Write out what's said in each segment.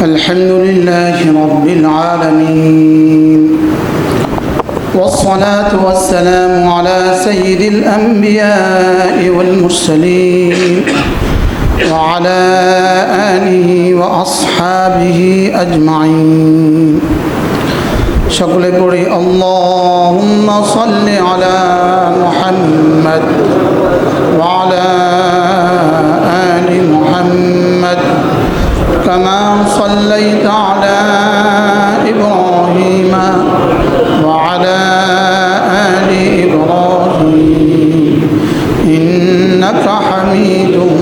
الحمد لله رب العالمين والصلاة والسلام على سيد الأنبياء والمرسلين وعلى آله وأصحابه أجمعين সকলে পড়ি আল্লাহুম্মা সাল্লি আলা মুহাম্মাদ ওয়া আলা আলি মুহাম্মাদ কামা সাল্লাইতা আলা ইব্রাহিম ওয়া আলা আলি ইব্রাহিম ইন্নাকা হামিদুম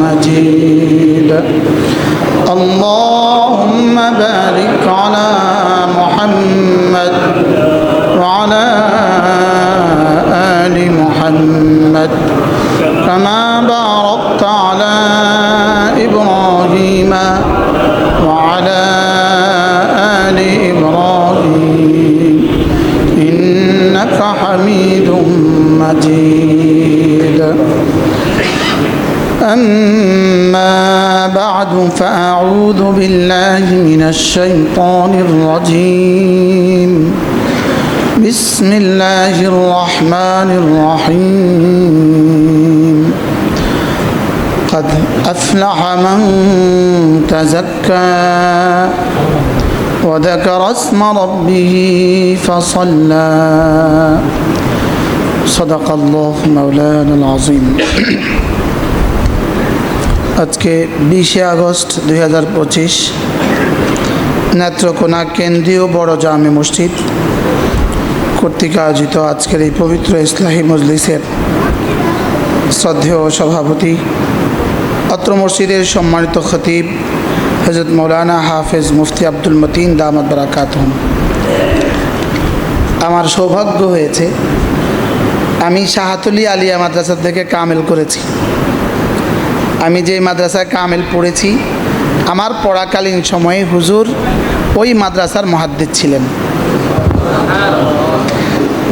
মাজিদ اللهم بارك على محمد وعلى آل محمد كما باركت على إبراهيم وعلى آل إبراهيم إنك حميد مجيد أما بعد فأعوذ بالله من الشيطان الرجيم بسم الله الرحمن الرحيم قد أفلح من تزكى وذكر اسم ربه فصلى صدق الله مولانا العظيم আজকে 20 আগস্ট 2025 নেত্রকোনা কেন্দ্রীয় বড় জামে মসজিদ কর্তৃক আয়োজিত আজকের এই পবিত্র ইসলাহি মজলিসের শ্রদ্ধেয় সভাপতি অত্র মসজিদের সম্মানিত খতিব হযরত মৌলানা হাফেজ মুফতি আব্দুল মতিন দামাত বারাকাতুহুম। আমার সৌভাগ্য হয়েছে আমি শাহাতুলি আলিয়া মাদ্রাসা থেকে কামেল করেছি। আমি যে মাদ্রাসায় কামেল পড়েছি আমার পড়াকালীন সময়ে হুজুর ওই মাদ্রাসার মুহাদ্দিস ছিলেন।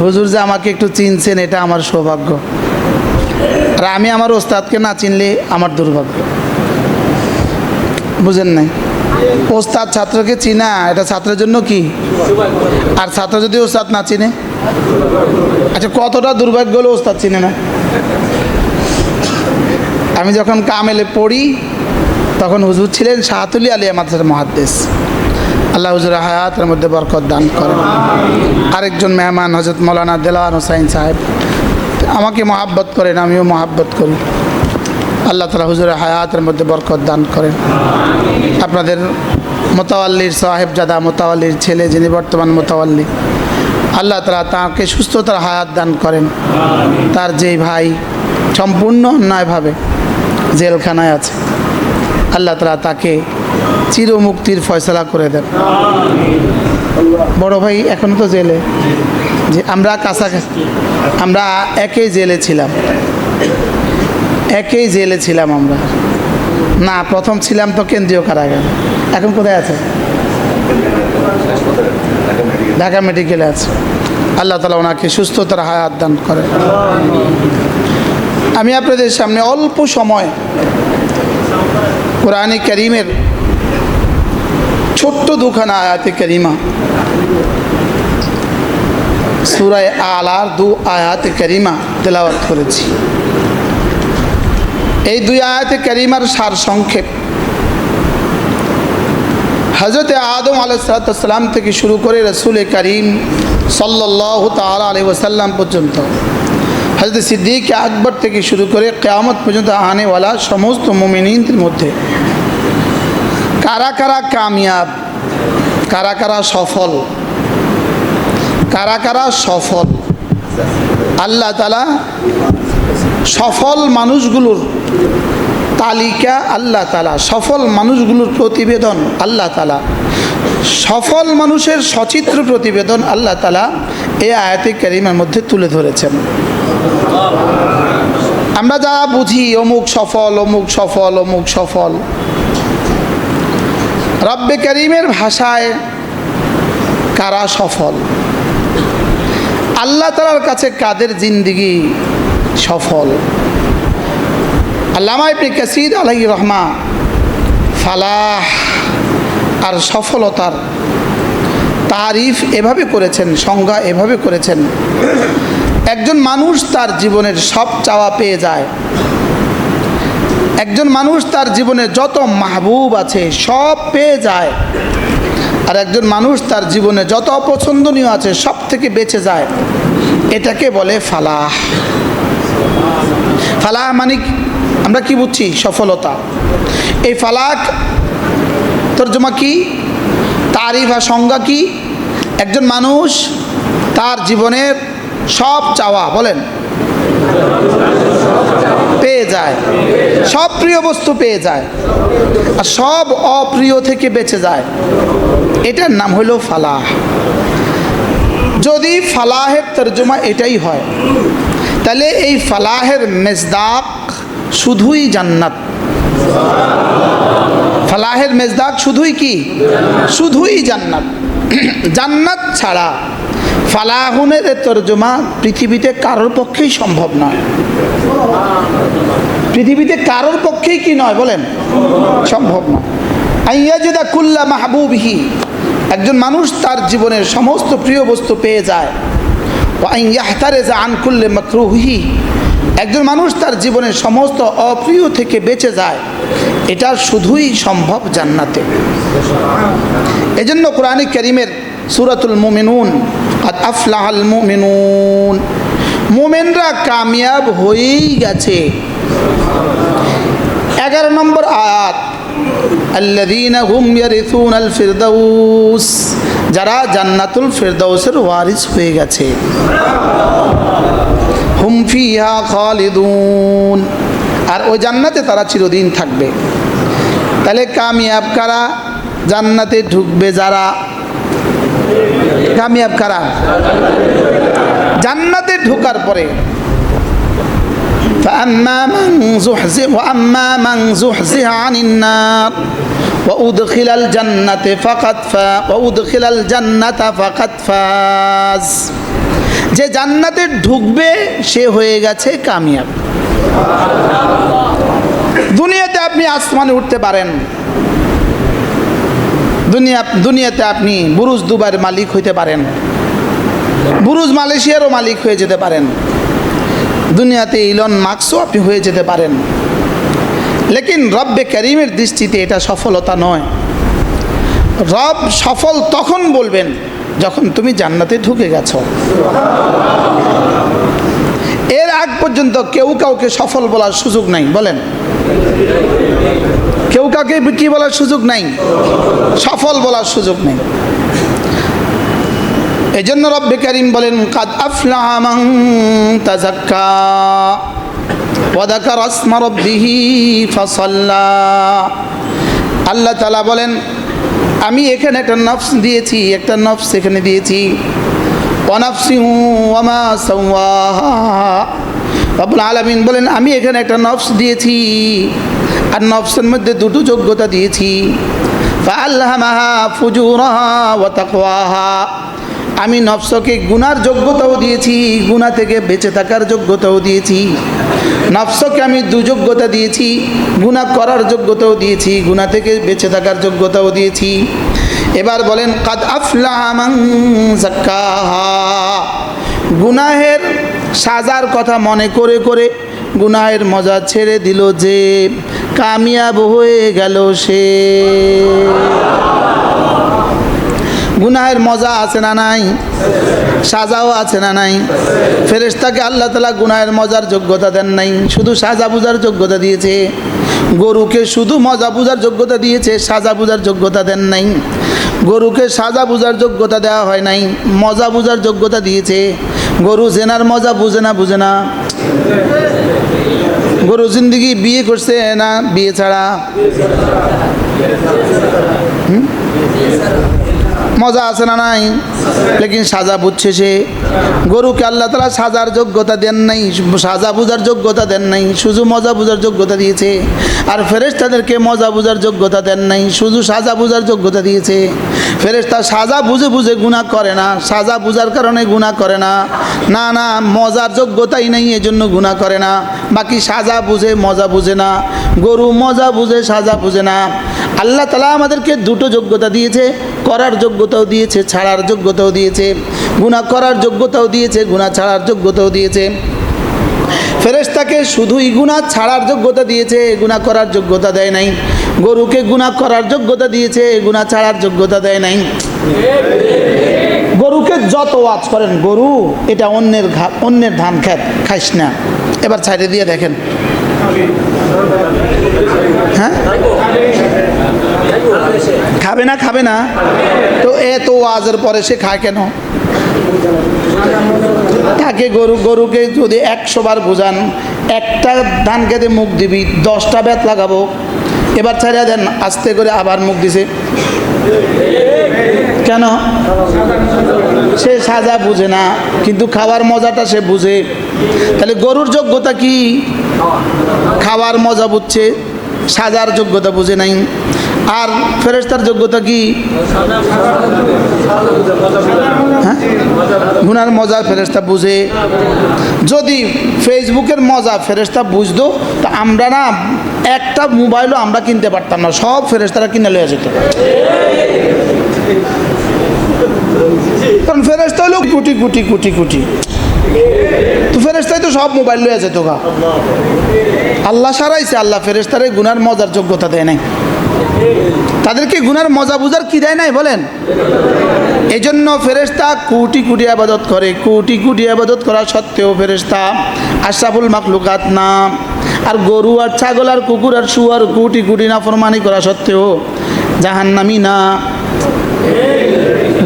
হুজুর যে আমাকে একটু চিনছেন এটা আমার সৌভাগ্য, আর আমি আমার ওস্তাদকে না চিনলে আমার দুর্ভাগ্য। বুঝেন নাই? ওস্তাদ ছাত্রকে চিনা এটা ছাত্রের জন্য কি, আর ছাত্র যদি ওস্তাদ না চিনে, আচ্ছা কতটা দুর্ভাগ্য হলো ওস্তাদ চিনে না। আমি যখন কামেলে পড়ি তখন হুজুর ছিলেন শাহাতুলি আলিয়া মাদ্রাসার মুহাদ্দিস। আল্লাহ হুজুরের হায়াতের মধ্যে বরকত দান করেন। আরেকজন মেহমান হযরত মৌলানা দেলাওয়ার হোসাইন সাহেব আমাকে মহাব্বত করেন, আমিও মহাব্বত করি। আল্লাহ তাআলা হুজুরের হায়াতের মধ্যে বরকত দান করেন। আপনাদের মোতাওয়াল্লির সাহেবজাদা মোতাওয়াল্লির ছেলে যিনি বর্তমান মোতাওয়াল্লি, আল্লাহ তাআলা তাকে সুস্থতার হায়াত দান করেন। তার যেই ভাই সম্পূর্ণ অন্যায়ভাবে জেলখানায় আছে, আল্লাহ তাআলা তাকে চিরমুক্তির ফয়সালা করে দেন। বড় ভাই এখনো তো জেলে, যে আমরা কাছাকাছি, আমরা একই জেলে ছিলাম আমরা না, প্রথম ছিলাম তো কেন্দ্রীয় কারাগারে। এখন কোথায় আছে? ঢাকা মেডিকেলে আছে। আল্লাহ তাআলা ওনাকে সুস্থতার হায়াত দান করেন। আমি আপনাদের সামনে অল্প সময় কোরআনে কারীমের ছোট্ট দুখানা আয়াতে কারিমা, সূরা আলার 2 আয়াতে কারিমা তেলাওয়াত করেছি। এই 2 আয়াতে কারিমার সার সংক্ষেপ হযরত আদম আলাইহিস সালাম থেকে শুরু করে রাসূল করিম সাল্লাল্লাহু তাআলা আলাইহি ওয়াসাল্লাম পর্যন্ত, হযরত সিদ্দিক আকবর থেকে শুরু করে কিয়ামত পর্যন্ত আনেওয়ালা সমস্ত মুমিনিনদের মধ্যে কারা কারা কামিয়াব, কারা কারা সফল আল্লাহ তাআলা সফল মানুষগুলোর তালিকা, আল্লাহ তাআলা সফল মানুষগুলোর প্রতিবেদন, আল্লাহ তাআলা সফল মানুষের সচিত্র প্রতিবেদন আল্লাহ তাআলা এই আয়াতে কারিমার মধ্যে তুলে ধরেছেন। আমরা যা বুঝি অমুক সফল, অমুক সফল, অমুক সফল, রব্বে কারীমের ভাষায় কারা সফল, আল্লাহ তাআলার কাছে কাদের জিন্দেগি সফল। আল্লামা ইবনে কাসির আলাইহি রহমা ফালাহ আর সফলতার তারিফ এভাবে করেছেন, সংজ্ঞা এভাবে করেছেন, একজন মানুষ তার জীবনের সব চাওয়া পেয়ে যায়, একজন মানুষ তার জীবনে যত মাহবুব আছে সব পেয়ে যায়, আর একজন মানুষ তার জীবনে যত অপছন্দনীয় আছে সব থেকে বেঁচে যায়। এটাকে বলে ফালাহ। ফালাহ মানে আমরা কি বুঝছি? সফলতা। এই ফালাহ তর্জমা কি, তারিফ আর সংজ্ঞা কি? একজন মানুষ তার জীবনের সব চাওয়া বলেন পেয়ে যায়, সব প্রিয় বস্তু পেয়ে যায়, আর সব অপ্রিয় থেকে বেঁচে যায়। এটার নাম হলো ফালাহ। যদি ফালাহের তর্জমা এটাই হয়, তাহলে এই ফালাহের মেজদাক শুধুই জান্নাত। ফালাহের মেজদাক শুধুই কি? শুধুই জান্নাত। জান্নাত ছাড়া ফালাহুনের তর্জমা পৃথিবীতে কারোর পক্ষেই সম্ভব নয়। পৃথিবীতে কারোর পক্ষেই কি নয় বলেন? সম্ভব নয়। আইয়াজিদা কুল্লা মাহবুবিহি, একজন মানুষ তার জীবনের সমস্ত প্রিয় বস্তু পেয়ে যায়। ওয়া আইয়াহতারিজা আন কুল্লি মাকরুহি, একজন মানুষ তার জীবনের সমস্ত অপ্রিয় থেকে বেঁচে যায়। এটা শুধুই সম্ভব জান্নাতে। এজন্য কোরআনে কারীমের সূরাতুল মুমিনুন, কাদ আফলাহাল মুমিনুন, মুমিনরা কামিয়াব হয়েই গেছে। 11 নম্বর আয়াত, আল্লাযীনা হুম ইয়ারিসুনাল ফিরদাউস, যারা জান্নাতুল ফিরদাউসের ওয়ারিস হয়ে গেছে। হুম ফিহা খালিদুন, আর ওই জান্নাতে তারা চিরদিন থাকবে। তাহলে কামিয়াব কারা? জান্নাতে ঢুকবে যারা। কামিয়াব কারা? জান্নাতে ঢোকার পরে فأما من زحزح وأما من زحزح عن النار وأدخل الجنة فقد فاز, যে জান্নাতে ঢুকবে সে হয়ে গেছে কামিয়াব। দুনিয়াতে আপনি আসমানে উঠতে পারেন, দুনিয়াতে আপনি বুরুজ দুবাইয়ের মালিক হইতে পারেন, বুরুজ মালয়েশিয়ারও মালিক হয়ে যেতে পারেন, দুনিয়াতে ইলন মাস্কও আপনি হয়ে যেতে পারেন। লেকিন রব্বে কারীমের দৃষ্টিতে এটা সফলতা নয়। রব সফল তখন বলবেন যখন তুমি জান্নাতে ঢুকে গেছো। এর আগ পর্যন্ত কেউ কাউকে সফল বলার সুযোগ নাই। বলেন, কেউ কাউকে কি বলার সুযোগ নাই? সফল বলার সুযোগ নেই। এজন্য রব্বে কারীম বলেন, কাদ আফলাহা মান তাযাক্কা ওয়া যাকারা ইসমা রাব্বিহি ফাসাল্লা। আল্লাহ তাআলা বলেন, আমি এখানে একটা নফস দিয়েছি, একটা নফস এখানে দিয়েছি। ওয়া নাফসিন ওয়া মা সাওয়াহা, রব্বুল আলামিন বলেন আমি এখানে একটা নফস দিয়েছি, আর নফসের মধ্যে দুটো যোগ্যতা দিয়েছি। ফাআলহামাহা ফুজুরাহা ওয়া তাকওয়াহা, আমি নফসকে গুনার যোগ্যতাও দিয়েছি, গুনাহ থেকে বেঁচে থাকার যোগ্যতাও দিয়েছি। নফসকে আমি যোগ্যতা দিয়েছি, গুনাহ করার যোগ্যতাও দিয়েছি, গুনাহ থেকে বেঁচে থাকার যোগ্যতাও দিয়েছি। এবার বলেন, কাদ আফলাহা মান যাক্কাহা, গুনাহের সাজার কথা মনে করে করে গুনাহের মজা ছেড়ে দিল যে, কামিয়াব হয়ে গেল সে। গুনাহের মজা আছে না নাই? সাজাও আছে না নাই? ফেরেশতাকে আল্লাহ তাআলা গুনাহের মজার যোগ্যতা দেন নাই, শুধু সাজা বুঝার যোগ্যতা দিয়েছে। গরুকে শুধু মজা বুঝার যোগ্যতা দিয়েছে, সাজা বুঝার যোগ্যতা দেন নাই। গরুকে সাজা বুঝার যোগ্যতা দেওয়া হয় নাই, মজা বুঝার যোগ্যতা দিয়েছে। গরু জেনার মজা বুঝে না? গরু জিন্দগি বিয়ে করছে না বিয়ে ছাড়া? মজা আছে না নাই? লেকিন সাজা বুঝছে সে। গরুকে আল্লাহ তাআলা সাজার যোগ্যতা দেন নাই, সাজা বুঝার যোগ্যতা দেন নাই, শুধু মজা বুঝার যোগ্যতা দিয়েছে। আর ফেরেশতাদেরকে মজা বুঝার যোগ্যতা দেন নাই, শুধু সাজা বুঝার যোগ্যতা দিয়েছে। ফেরেশতা সাজা বুঝে বুঝে গুনাহ করে না, সাজা বুঝার কারণে গুনাহ করে না, না না মজার যোগ্যতাই নেই এজন্য গুনাহ করে না। বাকি সাজা বুঝে মজা বুঝে না, গরু মজা বুঝে সাজা বুঝে না। আল্লাহ তাআলা আমাদেরকে দুটো যোগ্যতা দিয়েছে, করার যোগ্যতাও দিয়েছে, ছাড়ার যোগ্যতাও দিয়েছে। গুনাহ করার যোগ্যতাও দিয়েছে, গুনাহ ছাড়ার যোগ্যতাও দিয়েছে। ফেরেশতাকে শুধুই গুনাহ ছাড়ার যোগ্যতা দিয়েছে, গুনাহ করার যোগ্যতা দেয় নাই। গরুকে গুনাহ করার যোগ্যতা দিয়েছে, গুনাহ ছাড়ার যোগ্যতা দেয় নাই। গরুকে যত ওয়াজ করেন, গরু এটা অন্যের ধান খেত, খাইস না, এবার ছাইড়ে দিয়ে দেখেন। হ্যাঁ, খাবে না, খাবে না তো এত ওয়াজের পরে সে খায় কেন? তাকে গরুকে যদি 100 বার বোঝান, একটা ধান খেতে মুখ দিবি, 10টা বেত লাগাবো, এবার ছাড়িয়ে দেন, আস্তে করে আবার মুখ দিছে কেন? সে সাজা বুঝে না, কিন্তু খাওয়ার মজাটা সে বুঝে। তাহলে গরুর যোগ্যতা কি? খাওয়ার মজা বুঝছে, সাজার যোগ্যতা বুঝে নাই। আর ফেরেশতার যোগ্যতা কি? হ্যাঁ, গুনার মজা ফেরেশতা বুঝে। যদি ফেসবুকের মজা ফেরেশতা বুঝতো তা আমরা না একটা মোবাইলও আমরা কিনতে পারতাম না, সব ফেরেশতারা কিনে লয়ে যেত। কারণ ফেরেশতা হলো কোটি কোটি কোটি কোটি, তো ফেরেশতাই তো সব মোবাইল লয়ে যেত গা। আল্লাহ সারাইছে, আল্লাহ ফেরেশতারে গুনার মজার যোগ্যতা দেয় নাই। তাদেরকে গুনার মজা বুঝার কি দেয় নাই বলেন? এই জন্য ফেরেশতা কোটি কোটি আবাদত করে, কোটি কোটি আবাদত করা সত্ত্বেও ফেরেশতা আশরাফুল মাখলুকাত না। আর গরু আর ছাগল আর কুকুর আর শুয়ার কোটি কোটি নাফরমানি করা সত্ত্বেও জাহান্নামী না।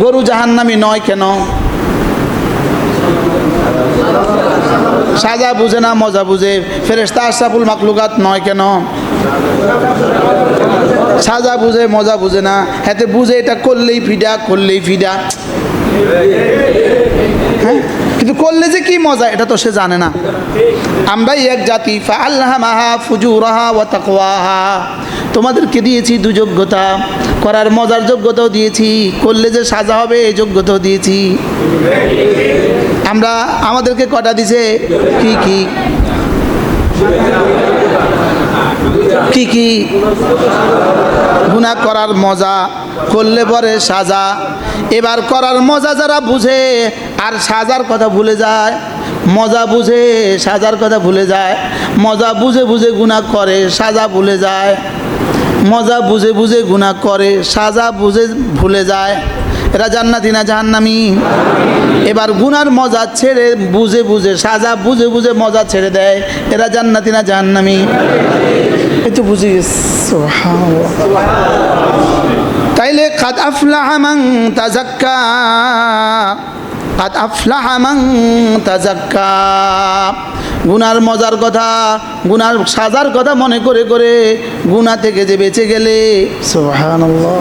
গরু জাহান্নামী নয় কেন? সাজা বুঝে না, মজা বুঝে। ফেরেশতা আশরাফুল মাখলুকাত নয় কেন? সাজা বুঝে, মজা বুঝে না। হাতে বুঝে এটা করলেই ফিডা, করলেই ফিডা। হ্যাঁ, কিন্তু করলে যে কি মজা এটা তো সে জানে না। আমরাই এক জাতি, ফাআলহামাহা ফুজুরাহা ওয়া তাকওয়াহা। তোমাদেরকে দিয়েছি দু যোগ্যতা, করার মজার যোগ্যতাও দিয়েছি, করলে যে সাজা হবে এই যোগ্যতাও দিয়েছি। আমরা আমাদেরকে কটা দিছে? কি কি কি কি? গুনাহ করার মজা, করলে পরে সাজা। এবার করার মজা যারা বুঝে আর সাজার কথা ভুলে যায়, মজা বুঝে সাজার কথা ভুলে যায়, মজা বুঝে বুঝে গুনাহ করে, সাজা ভুলে যায়। মজা বুঝে বুঝে গুনাহ করে, সাজা বুঝে ভুলে যায়, এরা জান্নাতি না জাহান্নামী? এবার গুনার মজা ছেড়ে বুঝে বুঝে, সাজা বুঝে বুঝে মজা ছেড়ে দেয়, এরা জান্নাতি না জাহান্নামী? এই তো বুঝে গেছে। তাইলে কাদ আফলাহা মান তাযাক্কা, কাদ আফলাহা মান তাযাক্কা। গুনার মজার কথা, গুনার সাজার কথা মনে করে করে গুনাহ থেকে যে বেঁচে গেলে, সুবহানাল্লাহ,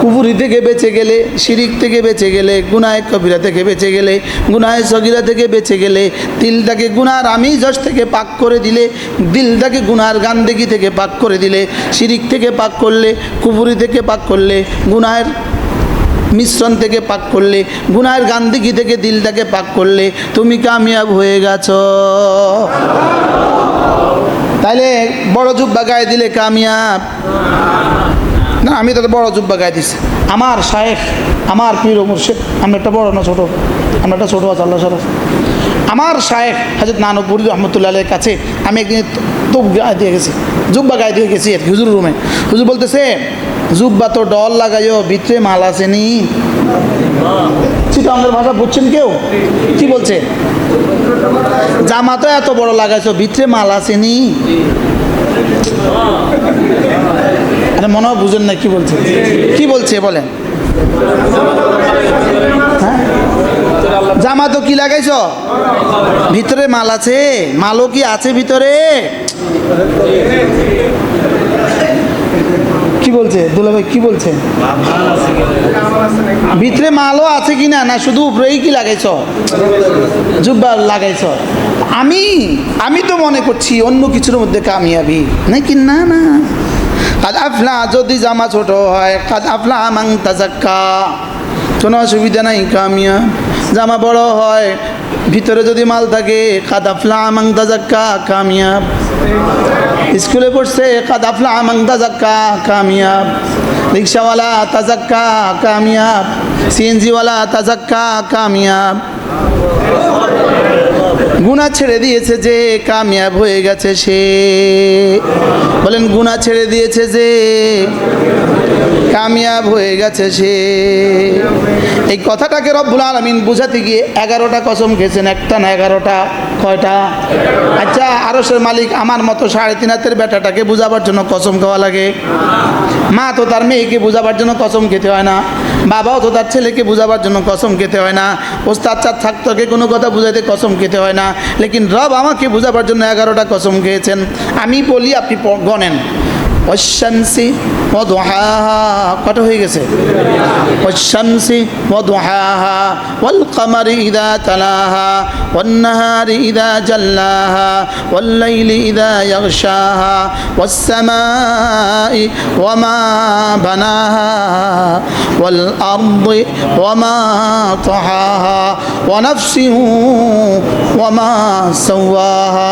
কুফরি থেকে বেঁচে গেলে, শিরিক থেকে বেঁচে গেলে, গুনাহে কবিরা থেকে বেঁচে গেলে, গুনাহে সগীরা থেকে বেঁচে গেলে, দিলটাকে গুনার আমিজাজ থেকে পাক করে দিলে, দিলটাকে গুনার গান্দেগি থেকে পাক করে দিলে, শিরিক থেকে পাক করলে, কুফরি থেকে পাক করলে, গুনাহের মিশ্রণ থেকে পাক করলে, গুনাহের গান্দেগি থেকে দিলটাকে পাক করলে, তুমি কামিয়াব হয়ে গেছো। তাইলে বড় জুব্বা গায়ে দিলে কামিয়াব না? আমি তো বড় জুব্বা গায়ে দিছি। আমার শায়েখ, আমার পীর ও মুর্শিদ, আমি একটা বড় না ছোট? আমরা একটা ছোটো আছে, আল্লাহ শরফ। আমার শায়েখ হযরত নানপুরি রহমতুল্লাহ আলাইহির কাছে আমি একদিন তোপ গায়ে দিয়ে গেছি, জুব্বা গায়ে দিয়ে গেছি আর কি, হুজুর রুমে। হুজুর বলতেছে, জুব্বা তো ডল লাগাইও, ভিতরে মাল আসেনি। চিটাঙ্গের ভাষা বুঝছেন কেউ? কি বলছে? জামা তো এত বড় লাগাইছো, ভিতরে মাল আসেনি। আরে মনে হয় বুঝেন না কি বলছে। কি বলছে বলেন? হ্যাঁ, জামা তো কি লাগাইছো, ভিতরে মাল আছে। মালও কি আছে ভিতরে? কি বলছে দুলাভাই? কি বলছে? ভিতরে মালও আছে কিনা, না শুধু উপরেই কি লাগাইছ, জুব্বা লাগাইছ? আমি তো মনে করছি অন্য কিছুর মধ্যে কামিয়াবি নাকি। না না, কাদ আফলা যদি জামা ছোট হয়, কাদ আফলা মান তাজাক্কা, কোনো অসুবিধা নাই, কামিয়া। জামা বড় হয়, ভিতরে যদি মাল থাকে, কাদ আফলা মান তাজাক্কা, কামিয়াব। স্কুলে পড়ছে, কাদ আফলা মান তাজাক্কা, কামিয়াব। রিক্সাওয়ালা তাজাক্কা, কামিয়াব। সিএনজিওয়ালা তাজাক্কা, কামিয়াব। গুনাহ ছেড়ে দিয়েছে যে, কামিয়াব হয়ে গেছে সে। বলেন, গুনাহ ছেড়ে দিয়েছে যে, কামিয়াব হয়ে গেছে সে। এই কথাটাকে রব্বুল আলামিন বুঝাতে গিয়ে 11টা কসম খেয়েছেন, একটা না 11টা। কয়টা? আচ্ছা, আরশের মালিক আমার মতো 3.5 হাতের বেটাটাকে বুঝাবার জন্য কসম খাওয়া লাগে? মা তো তার মেয়েকে বুঝাবার জন্য কসম খেতে হয় না, বাবাও তো তার ছেলেকে বুঝাবার জন্য কসম খেতে হয় না, ওস্তাদ ছাত্রকে কোনো কথা বুঝাইতে কসম খেতে হয় না। লেকিন রব আমাকে বুঝাবার জন্য 11টা কসম খেয়েছেন। আমি বলি, আপনি গণেন। ওয়াশ-শামসি ওয়া দুহাহা, কত হয়ে গেছে? ওয়াশ-শামসি ওয়া দুহাহা ওয়াল কামারি ইযা তালাহা ওয়ান নাহারি ইযা জাল্লাহা ওয়াল লাইলি ইযা ইয়াগশাহা ওয়াস সামাই ওয়া মা বানাহা ওয়াল আরদি ওয়া মা তাহাহা ওয়া নাফসিন ওয়া মা সাওয়াহা।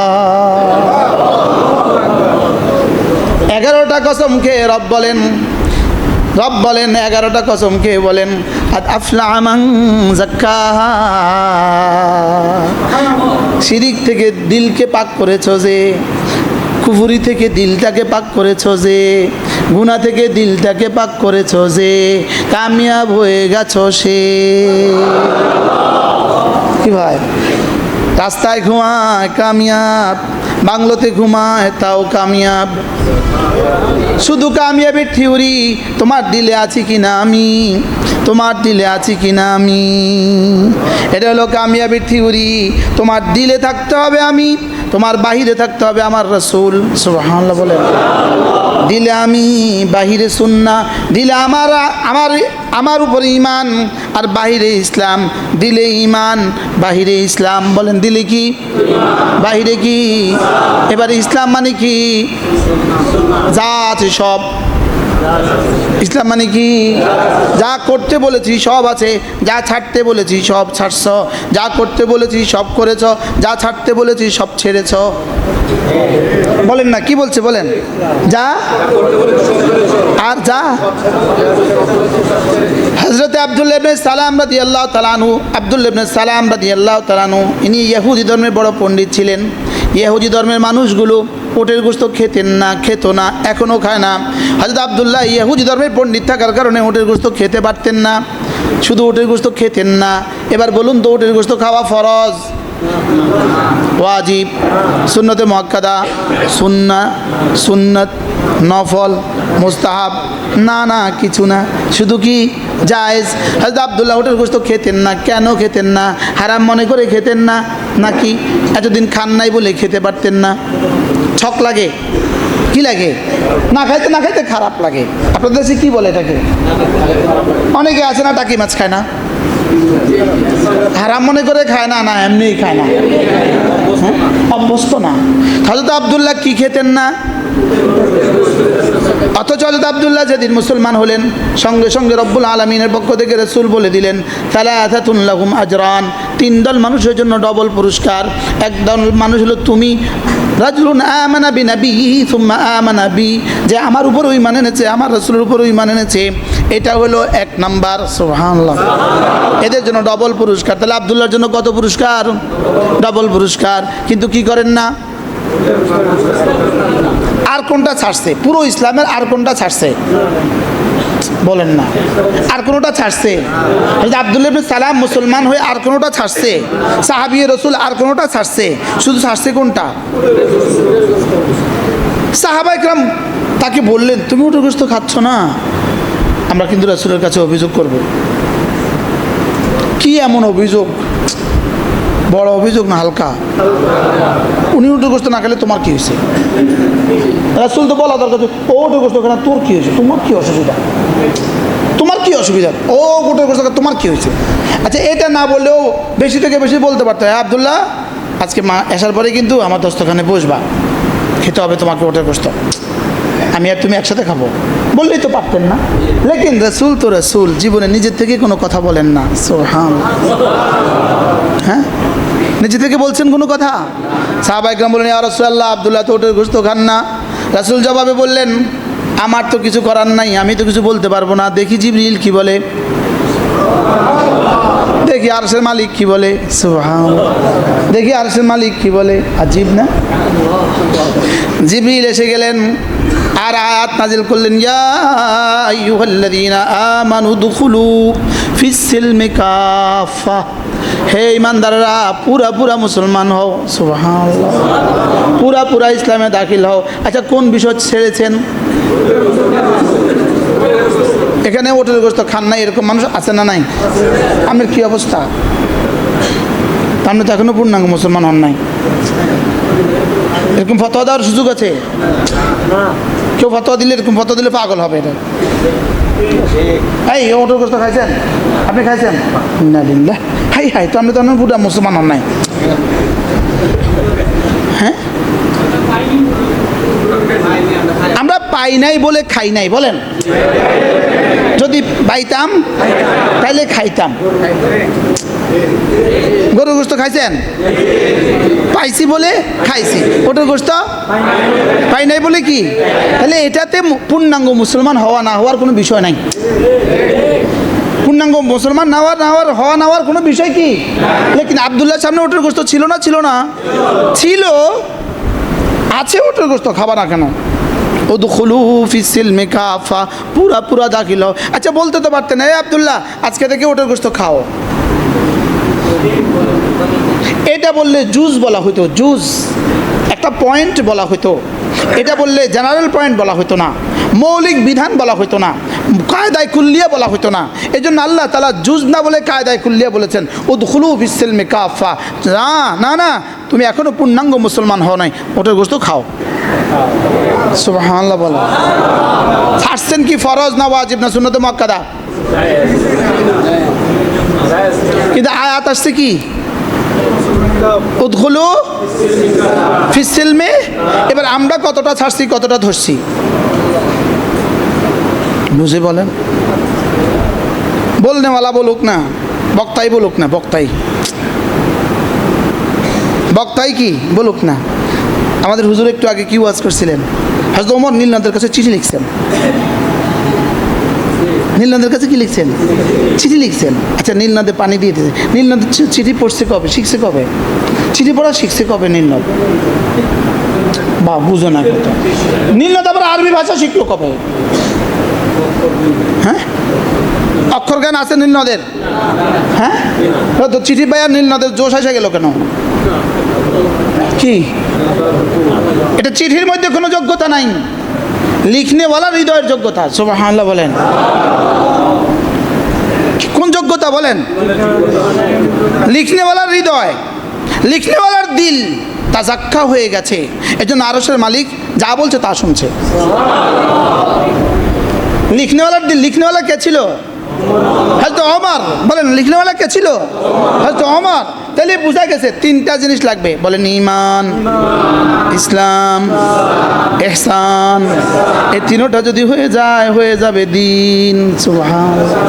11টা কসম খেয়ে রব বলেন 11টা কসম খেয়ে বলেন, কাদ আফলা মান যাক্কাহা। শিরিক থেকে দিলকে পাক করেছো যে, কুফরি থেকে দিলটাকে পাক করেছো যে, গুনাহ থেকে দিলটাকে পাক করেছো যে, কামিয়াব হয়ে গেছো সে। কি ভাই? রাস্তায় ঘুমায় কামিয়াব, বাংলোতে ঘুমায় তাও কামিয়াব। শুধু কামিয়াবের থিওরি, তোমার দিলে আছি কিনা আমি, তোমার দিলে আছি কিনা আমি। এটা হলো কামিয়াবের থিওরি। তোমার দিলে থাকতে হবে আমি, তোমার বাহিরে থাকতে হবে আমার রাসূল। সুবহানাল্লাহ বলেন। দিলে আমি, বাহিরে সুন্নাহ। দিলে আমার উপরে ঈমান আর বাহিরে ইসলাম। দিলে ঈমান, বাহিরে ইসলাম। বলেন, দিলে কি, বাহিরে কি? এবারে ইসলাম মানে কি? যা আছে সব। ইসলাম মানে কি? যা করতে বলেছি সব আছে, যা ছাড়তে বলেছি সব ছাড়ছ, যা করতে বলেছি সব করেছ, যা ছাড়তে বলেছি সব ছেড়েছ। বলেন না, কি বলছে বলেন? যা আর যা। হযরত আব্দুল্লাহ ইবনে সালাম রাদিয়াল্লাহু তাআলা আনহু, আব্দুল্লাহ ইবনে সালাম রাদিয়াল্লাহু তাআলা আনহু, ইনি ইহুদি ধর্মের বড় পণ্ডিত ছিলেন। ইহুদি ধর্মের মানুষগুলো উটের গোশত খেতেন না, খেত না, এখনও খায় না। হযরত আব্দুল্লাহ ইহুদি ধর্মের পণ্ডিত থাকার কারণে উটের গোশত খেতে পারতেন না। শুধু উটের গোশত খেতেন না, এবার বলুন তো, উটের গোশত খাওয়া ফরজ, ওয়াজিব, সুন্নতে মুআক্কাদা, সুন্নত, নফল, মুস্তাহাব? না না, কিছু না, শুধু কি জায়েজ। হযরত আব্দুল্লাহ উটের গোশত খেতেন না। কেন খেতেন না? হারাম মনে করে খেতেন না, নাকি এতদিন খান নাই বলে খেতে পারতেন না? ছক লাগে, কি লাগে? না খাইতে খারাপ লাগে। আপনাদের দেশে কি বলে এটাকে? অনেকে আছে না, টাকি মাছ খায় না, হারাম মনে করে খায় না, না এমনিই খায় না, অভ্যস্ত না। হযরত আব্দুল্লাহ কি খেতেন না? অথচ হযরত আব্দুল্লাহ যেদিন মুসলমান হলেন, সঙ্গে সঙ্গে রব্বুল আলামিনের পক্ষ থেকে রাসূল বলে দিলেন, সালাসাতুন লাহুম আজরান, 3 দল মানুষের জন্য ডবল পুরস্কার। এক দল মানুষ হলো তুমি, রাজুলুন আমানা বিনাবিহি সুম্মা আমানা বি, যে আমার উপর ঈমান এনেছে, আমার রাসূলের উপর ঈমান এনেছে, এটা হলো 1 নাম্বার। সুবহানাল্লাহ। এদের জন্য ডবল পুরস্কার। তাহলে আব্দুল্লাহর জন্য কত পুরস্কার? ডবল পুরস্কার। কিন্তু কি করেন না? আর কোনটা ছাড়ছে? পুরো ইসলামের আর কোনটা ছাড়ছে? বলেন না, আর কোনটা ছাড়ছে? আব্দুল্লাহ ইবনে সালাম মুসলমান হয়ে আর কোনটা ছাড়ছে? সাহাবী রাসূল আর কোনটা ছাড়ছে? শুধু ছাড়ছে কোনটা? সাহাবা ইকরাম তাকে বললেন, তুমি উটের গোশত খাচ্ছ না, আমরা কিন্তু রাসূলের কাছে অভিযোগ করব। কি এমন অভিযোগ? বড় অভিযোগ না হালকা? উনি উটের গোশত না খেলে তোমার কি হয়েছে? রাসূল তো বলা দরকার, ও উটের গোশত খায় না, তোর কি হয়েছে? তোমার কি অসুবিধা? তোমার কি অসুবিধা? ও উটের গোশত খায়, তোমার কি হয়েছে? আচ্ছা, এটা না বললেও বেশি থেকে বেশি বলতে পারতো, হ্যাঁ আব্দুল্লাহ, আজকে মা আসার পরে কিন্তু আমার দস্তখানে বসবা, খেতে হবে তোমাকে উটের গোশত। আমি আর তুমি একসাথে খাবো, বললেই তো পারতেন না। লেকিন রসুল তো রসুল, জীবনে নিজের থেকে কোনো কথা বলেন না। সুবহানাল্লাহ। হ্যাঁ, নিজে থেকে বলছেন কোনো কথা? সাহাবা ইকরাম বললেন, ইয়া রাসূলুল্লাহ, আব্দুল্লাহ তো ওটের গোশত খান না। রাসূল জবাবে বললেন, আমার তো কিছু করার নাই, আমি তো কিছু বলতে পারবো না, দেখি জিবরিল কি বলে, দেখি আরশের মালিক কি বলে। সুবহানাল্লাহ, দেখি আরশের মালিক কি বলে। আজীব না? জিবরিল এসে গেলেন আর আয়াত নাজিল করলেন, ইয়া আইয়ুহাল্লাযীনা আমানু দুখুলু ফিস সিলমি কাফা, হে ইমানদাররা পুরা মুসলমান হও। সুবহানাল্লাহ, পুরা ইসলামে দাখিল হও। আচ্ছা, কোন বিষয় ছেড়েছেন? এখানে ওটের গোশত খান না এরকম মানুষ আছে না নাই? আপনার কি অবস্থা? আপনি তো এখনো পূর্ণাঙ্গ মুসলমান হন নাই। এরকম ফতোয়া দেওয়ার সুযোগ আছে? কেউ ফতোয়া দিলে, এরকম ফতোয়া দিলে পাগল হবে। এটা এই ওটের গোশত খাইছেন? আপনি খাইছেন? না লিল্লাহ, হাই হাই, তো আপনি তো পুরা মুসলমান হন নাই। হ্যাঁ, আমরা পাই নাই বলে খাই নাই, বলেন। যদি পাইতাম তাইলে খাইতাম। গরুর গোশত খাইছেন? পাইছি বলে খাইছি। ওটার গোশত পাই নাই বলে কি? তাহলে এটাতে পূর্ণাঙ্গ মুসলমান হওয়া না হওয়ার কোনো বিষয় নাই। পূর্ণাঙ্গ মুসলমান হওয়ার কোনো বিষয় কি? লেকিন আব্দুল্লাহর সামনে ওটার গোশত ছিল না? ছিল, আছে। ওটার গোশত খাবা না কেন? উদখুলু ফিস সিলমি কাফা, পুরা দাখিল হও। আচ্ছা, বলতে তো পারতেন, এই আব্দুল্লাহ আজকে থেকে ওটার গোশত খাও। এটা বললে জুজ বলা হইতো, জুজ, একটা পয়েন্ট বলা হইতো। এটা বললে জেনারেল পয়েন্ট বলা হইতো না, মৌলিক বিধান বলা হইতো না, কায়দায় কুল্লিয়া বলা হইতো না। এই জন্য আল্লাহ তাআলা জুজ না বলে কায়দায় কুল্লিয়া বলেছেন, উদখুলু ফিস সিলমি কাফা। না, তুমি এখনো পূর্ণাঙ্গ মুসলমান হও নাই, ওটার গোশত খাও। সুবহানাল্লাহ বলো। ছাড়ছেন কি ফরজ না ওয়াজিব না সুন্নত মুআক্কাদা? কিন্তু আয়াত আসছে কি? উদখুলু ফিস সিলমি। এবার আমরা কতটা ছাড়ছি, কতটা ধরছি, বুঝে বলেন। বলনেওয়ালা বলুক না, বক্তাই বলুক না, বক্তাই কি বলুক না। আমাদের হুজুর একটু আগে কি ওয়াজ করছিলেন? হযরত ওমর নীলনদের কাছে চিঠি লিখছেন। নীলনদের কাছে কি লিখছেন? চিঠি লিখছেন। আচ্ছা, নীলনদে পানি দিয়ে দিয়েছে। নীলনদ চিঠি পড়ছে কবে, শিখছে কবে? চিঠি পড়া শিখছে কবে নীলনদ? বা বুঝো না কত। নীলনদ আবার আরবি ভাষা শিখলো কবে? হ্যাঁ, অক্ষর জ্ঞান আছে নীলনদের? হ্যাঁ, তো চিঠি পাইয়া নীলনদের জোশ এসে গেল কেন? কি এটা? চিঠির মধ্যে কোনো যোগ্যতা নাই, লিখনেওয়ালার হৃদয়ের যোগ্যতা। সুবহানাল্লাহ বলেন। কোন যোগ্যতা বলেন? লিখনেওয়ালার হৃদয়, লিখনেওয়ালার দিল তাজাক্কা হয়ে গেছে। এজন্য আরশের মালিক যা বলছে তা শুনছে। লিখনেওয়ালার দিল, লিখনেওয়ালা কে ছিল? হযরত ওমর। বলেন, লিখনেওয়ালা কে ছিল? হযরত ওমর। তাহলে বোঝা গেছে তিনটা জিনিস লাগবে, বলেন, ঈমান, ইসলাম, ইহসান। এই তিনটা যদি হয়ে যাবে দিন। সুবহানাল্লাহ।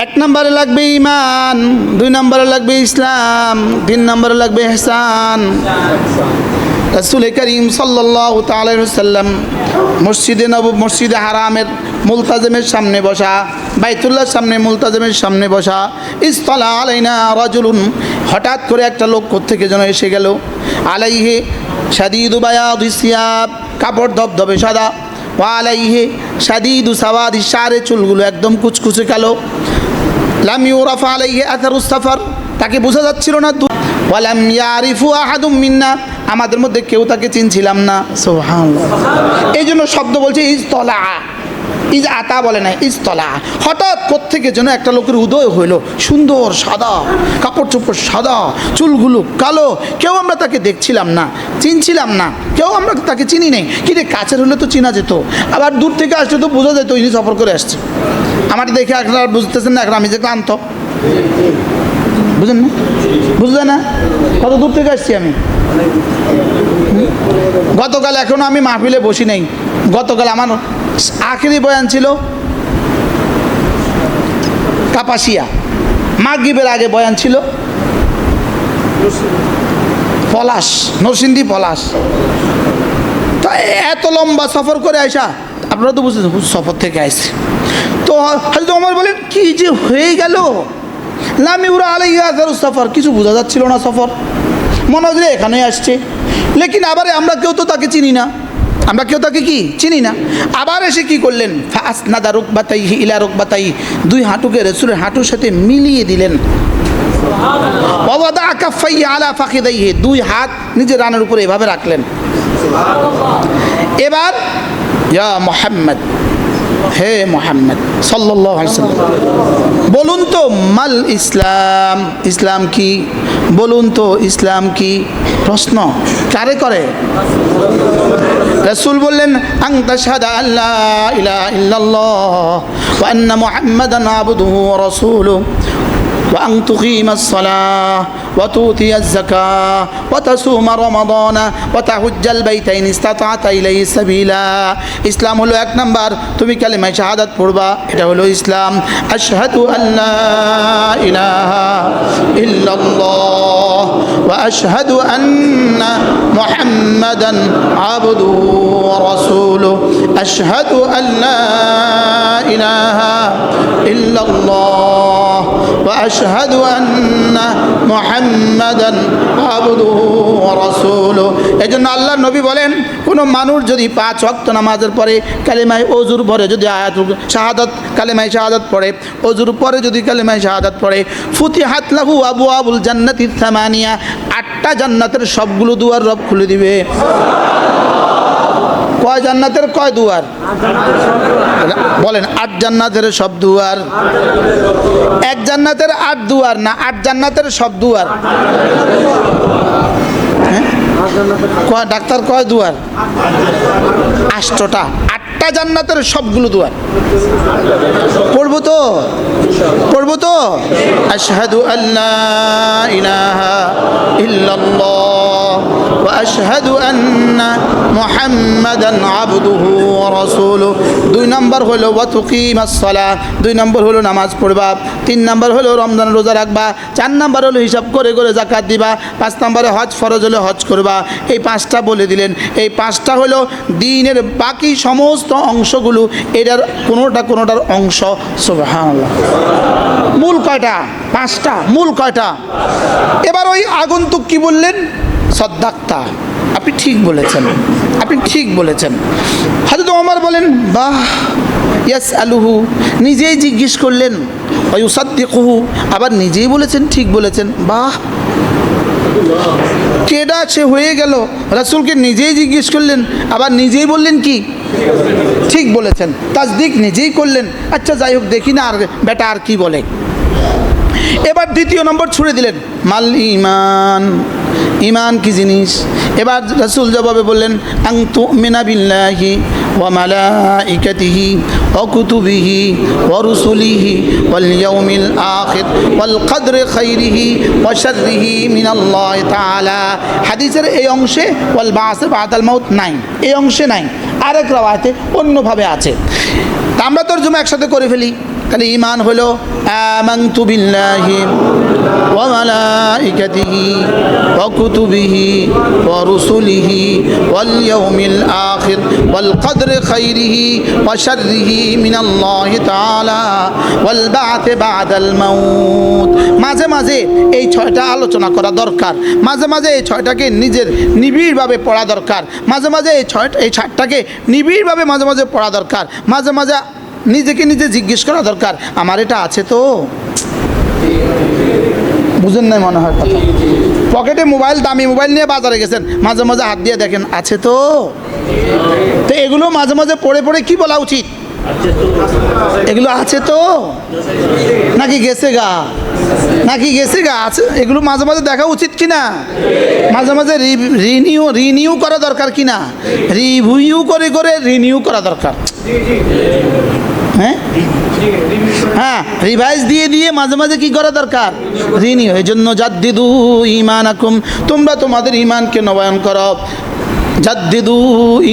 এক নম্বরে লাগবে ঈমান, দুই নম্বরে লাগবে ইসলাম, তিন নম্বরে লাগবে ইহসান। রাসূল করিম সাল্লাল্লাহু তাআলা আলাইহি ওয়াসাল্লাম মসজিদে হারামের মুলতাজিমের সামনে বসা, বাইতুল্লাহর সামনে মুলতাজিমের সামনে বসা। ইসতালা আলাইনা রাজুলুন, হঠাৎ করে একটা লোক কোত্থেকে যেন এসে গেল। আলাইহি শাদীদু বায়াদিস সিয়াব, কাপড় ধবধবে সাদা। ওয়া আলাইহি শাদীদু সাওয়াদিস শার, চুলগুলো একদম কুচকুচে কালো। লাম ইউরাফা আলাইহি আথারুস সাফার, তাকে বোঝা যাচ্ছিল না। ওয়ালাম ইয়ারিফু আহাদুম মিন্না, আমাদের মধ্যে কেউ তাকে চিনছিলাম না। সুবহানাল্লাহ। এই জন্য শব্দ বলছে ইজতলা, ইজ আতা বলে না, ইজতলা। হঠাৎ কোত্থেকে যেন একটা লোকের উদয় হইল, সুন্দর সাদা কাপড় চোপড়, সাদা চুলগুলো কালো। কেউ আমরা তাকে দেখছিলাম না, চিনছিলাম না, কেউ আমরা তাকে চিনি নেই। কিন্তু কাছের হলে তো চেনা যেত, আবার দূর থেকে আসলে তো বোঝা যেত ইনি সফর করে আসছে। আমার দেখে আপনারা বুঝতেছেন না, এখন আমি যে ক্লান্ত, বুঝেন না? বুঝলেন না কত দূর থেকে আসছি আমি? গতকাল এখনো আমি মাহফিলে বসি নাই। গতকাল আমার আখেরি বয়ান ছিল কাপাসিয়া, মাগরিবের আগে বয়ান ছিল পলাশ, নরসিংদী পলাশ। তো এত লম্বা সফর করে আইসা আপনারা তো বুঝতেছেন সফর থেকে আসছে। তো হয়তো ওমর বলেন কি যে হয়ে গেল, লামিউরা আলাইহা আযারুস সফর, কিছু বোঝা যাচ্ছিল না সফর, মনে হয় এখানে আসছে। লেকিন আবার আমরা কেউ তো তাকে চিনি না, আমরা কেউ তাকে কি চিনি না। আবার এসে কি করলেন, ফাসনাদা রুকবাতাইহি ইলা রুকবাতাইহি, দুই হাঁটুকে রাসূলের হাঁটুর সাথে মিলিয়ে দিলেন। ওয়া ওয়াদা কাফাইহি আলা ফাখিদাইহি, দুই হাত নিজের রানের উপরে এভাবে রাখলেন। এবার ইয়া মুহাম্মদ, হে মুহাম্মদ সাল্লাল্লাহু আলাইহি ওয়াসাল্লাম, বলুন তো মাল ইসলাম, ইসলাম কি বলুন তো, ইসলাম কি? প্রশ্ন কারে করে? রাসূল বললেন আন তাশহাদা আল্লা ইলাহা ইল্লাল্লাহ ওয়া আন্না মুহাম্মাদান আবদুহু ওয়া রাসূলুহু وأن تقيم الصلاة وتؤتي الزكاة وتصوم رمضان وتحج البيت إن استطعت إليه سبيلا। ইসলাম হলো এক নাম্বার, তুমি কালিমা শাহাদাত পড়বা, এটা হলো ইসলাম। আশহাদু আল্লা ইলাহা ইল্লাল্লাহ ওয়া আশহাদু আন্না মুহাম্মাদান আবদুহু ওয়া রাসূলুহু। আশহাদু আল্লা ইলাহা ইল্লাল্লাহ ওয়া আশহাদু আন্না মুহাম্মাদান আবদুহু ওয়া রাসূলুহু। এজন্য আল্লাহর নবী বলেন, কোনো মানুষ যদি 5 ওয়াক্ত নামাজের পরে কালিমায়ে ওযুর পরে যদি আয়াতুল শাহাদাত কালিমায়ে শাহাদাত পড়ে, ওযুর পরে যদি কালিমায়ে শাহাদাত পড়ে, ফুতিহাত লাহু আবওয়াবুল জান্নাতি সামানিয়া, 8টা জান্নাতের সবগুলো দুয়ার রব খুলে দিবে। কয় জান্নাতের কয় দুয়ার বলেন? 8 জান্নাতের সব দুয়ার। এক জান্নাতের 8 দুয়ার না, 8 জান্নাতের সব দুয়ার। কয় ডাক্তার কয় দুয়ার? 8টা, 8টা জান্নাতের সবগুলো দুয়ার। পড়বো তো, পড়বো তো। আশহাদু আল্লা ইলাহা ইল্লাল্লাহ ওয়া আশহাদু আন্না মুহাম্মাদান আবদুহু ওয়া রাসূলুহু। 2 নম্বর হলো ওয়া তুকিমাস সালাহ, 2 নম্বর হলো নামাজ পড়বা। 3 নম্বর হলো রমজান রোজা রাখবা। 4 নম্বর হলো হিসাব করে করে যাকাত দিবা। 5 নম্বরে হজ ফরজ হলে হজ করবা। এই 5টা বলে দিলেন। এই 5টা হলো দ্বীনের বাকি সমস্ত অংশগুলো, এটার কোনোটার অংশ। সুবহানাল্লাহ। মূল কয়টা? 5টা। মূল কয়টা? এবার ওই আগন্তুক কি বললেন? সাদ্দাক্তা, আপনি ঠিক বলেছেন, আপনি ঠিক বলেছেন। হযরত ওমর বলেন বাহ, ইয়াসআলুহু, নিজেই জিজ্ঞেস করলেন, ওয়া ইউসাদ্দিকুহু, আবার নিজেই বলেছেন ঠিক বলেছেন। বাহ, কেডা সে হয়ে গেল, রাসূলকে নিজেই জিজ্ঞেস করলেন, আবার নিজেই বললেন কি ঠিক বলেছেন, তাসদিক নিজেই করলেন। আচ্ছা যাই হোক, দেখি না আর বেটা আর কি বলে। এবার 2য় নম্বর ছুড়ে দিলেন, মাল ঈমান, ঈমান কি জিনিস? এবার রাসূল জবাবে বললেন আন তুমিনা বিল্লাহি ওয়া মালাইকাতিহি ওয়া কুতুবিহি ওয়া রুসুলিহি ওয়াল ইয়াউমিল আখির ওয়াল কদরি খাইরিহি ওয়া শাররিহি মিনাল্লাহি তাআলা। হাদিসের এই অংশে ওয়াল বা'স বা'দাল মাউত নাই, এই অংশে নাই, আরেক রাওয়ায়াতে অন্যভাবে আছে। আমরা তরজমা একসাথে করে ফেলি। তাহলে ঈমান হলো আমানতু বিল্লাহি ওয়া মালাইকাতিহি ওয়া কুতুবিহি ওয়া রুসুলিহি ওয়াল ইয়াউমিল আখির ওয়াল কদরি খাইরিহি ওয়া শাররিহি মিনাল্লাহি তাআলা ওয়াল বা'থ বা'দাল মাউত। মাঝে মাঝে এই 6টা আলোচনা করা দরকার, মাঝে মাঝে এই 6টাকে নিজের নিবিড়ভাবে পড়া দরকার, মাঝে মাঝে এই 6টাকে নিবিড়ভাবে মাঝে মাঝে পড়া দরকার, মাঝে মাঝে নিজেকে নিজে জিজ্ঞেস করা দরকার, আমার এটা আছে তো? বুঝেন নাই মনে হয় কথা। পকেটে মোবাইল, দামি মোবাইল নিয়ে বাজারে গেছেন, মাঝে মাঝে হাত দিয়ে দেখেন আছে তো? তো এগুলো মাঝে মাঝে পড়ে পড়ে কি বলা উচিত? এগুলো আছে তো, নাকি গেছে গা, নাকি গেছে গা আছে? এগুলো মাঝে মাঝে দেখা উচিত কিনা? মাঝে মাঝে রিনিউ করা দরকার কিনা? রিভিউ করে করে রিনিউ করা দরকার। হ্যাঁ হ্যাঁ, রিভাইজ দিয়ে দিয়ে মাঝে মাঝে কি করা দরকার? রিনিউ। এই জন্য জাদ্দিদু ঈমানাকুম, তোমরা তোমাদের ঈমানকে নবায়ন করো। জাদ্দিদু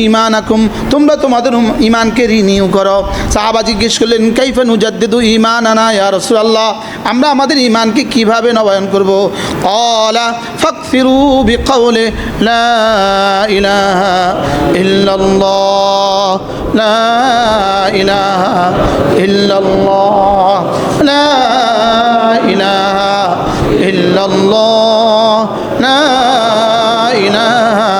ঈমানাকুম, তোমরা তোমাদের ঈমানকে রিনিউ করো। সাহাবা জিজ্ঞেস করলেন, কাইফা নুজাদ্দিদু ঈমানানা ইয়া রাসূলুল্লাহ, আমরা আমাদের ঈমানকে কিভাবে নবায়ন করব? ক্বালা ফাকফিরু বিকাউলি লা ইলাহা ইল্লাল্লাহ, লা ইলাহা ইল্লাল্লাহ, লা ইলাহা ইল্লাল্লাহ, লা ইলাহা